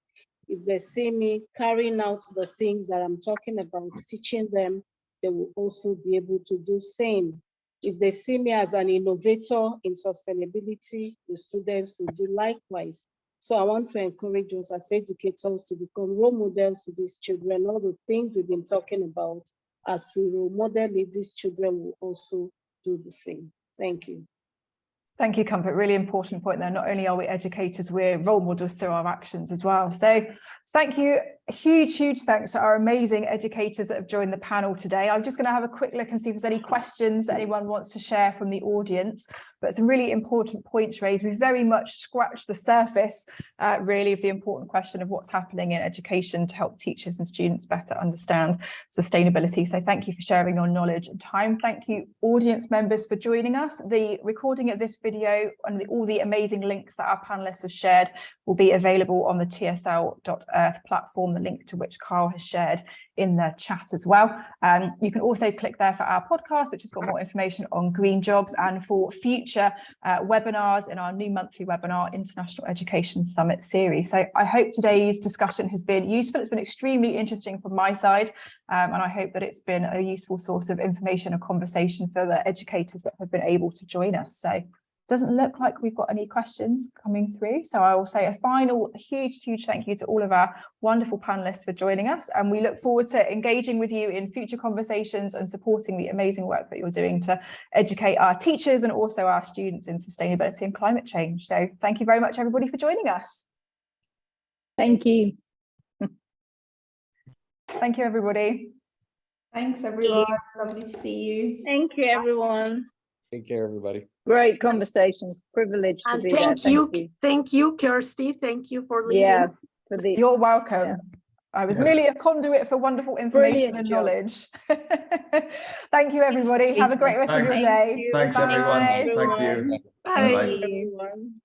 If they see me carrying out the things that I'm talking about, teaching them, they will also be able to do the same. If they see me as an innovator in sustainability, the students will do likewise. So I want to encourage us as educators to become role models to these children. All the things we've been talking about, as we role model it, these children will also do the same. Thank you. Thank you, Comfort. Really important point there. Not only are we educators, we're role models through our actions as well. So thank you. Huge thanks to our amazing educators that have joined the panel today. I'm just going to have a quick look and see if there's any questions that anyone wants to share from the audience. But some really important points raised. We've very much scratched the surface, really, of the important question of what's happening in education to help teachers and students better understand sustainability. So thank you for sharing your knowledge and time. Thank you, audience members, for joining us. The recording of this video and all the amazing links that our panelists have shared will be available on the TSL.earth platform, the link to which Carl has shared in the chat as well. You can also click there for our podcast, which has got more information on green jobs and for future webinars in our new monthly webinar, International Education Summit series. So I hope today's discussion has been useful. It's been extremely interesting from my side, and I hope that it's been a useful source of information and conversation for the educators that have been able to join us. So doesn't look like we've got any questions coming through. So I will say a final huge thank you to all of our wonderful panelists for joining us. And we look forward to engaging with you in future conversations and supporting the amazing work that you're doing to educate our teachers and also our students in sustainability and climate change. So thank you very much, everybody, for joining us. Thank you. Thank you, everybody. Thanks, everyone. Lovely to see you. Thank you, everyone. Take care, everybody. Great conversations. Privileged to be thank there. you. Thank you, Kirsty. Thank you for leading. Yeah, you're welcome. Yeah. I was merely a conduit for wonderful information and knowledge. Thank you, everybody. Have a great rest of your day. Thanks, everyone. Thank you. Bye. Everyone.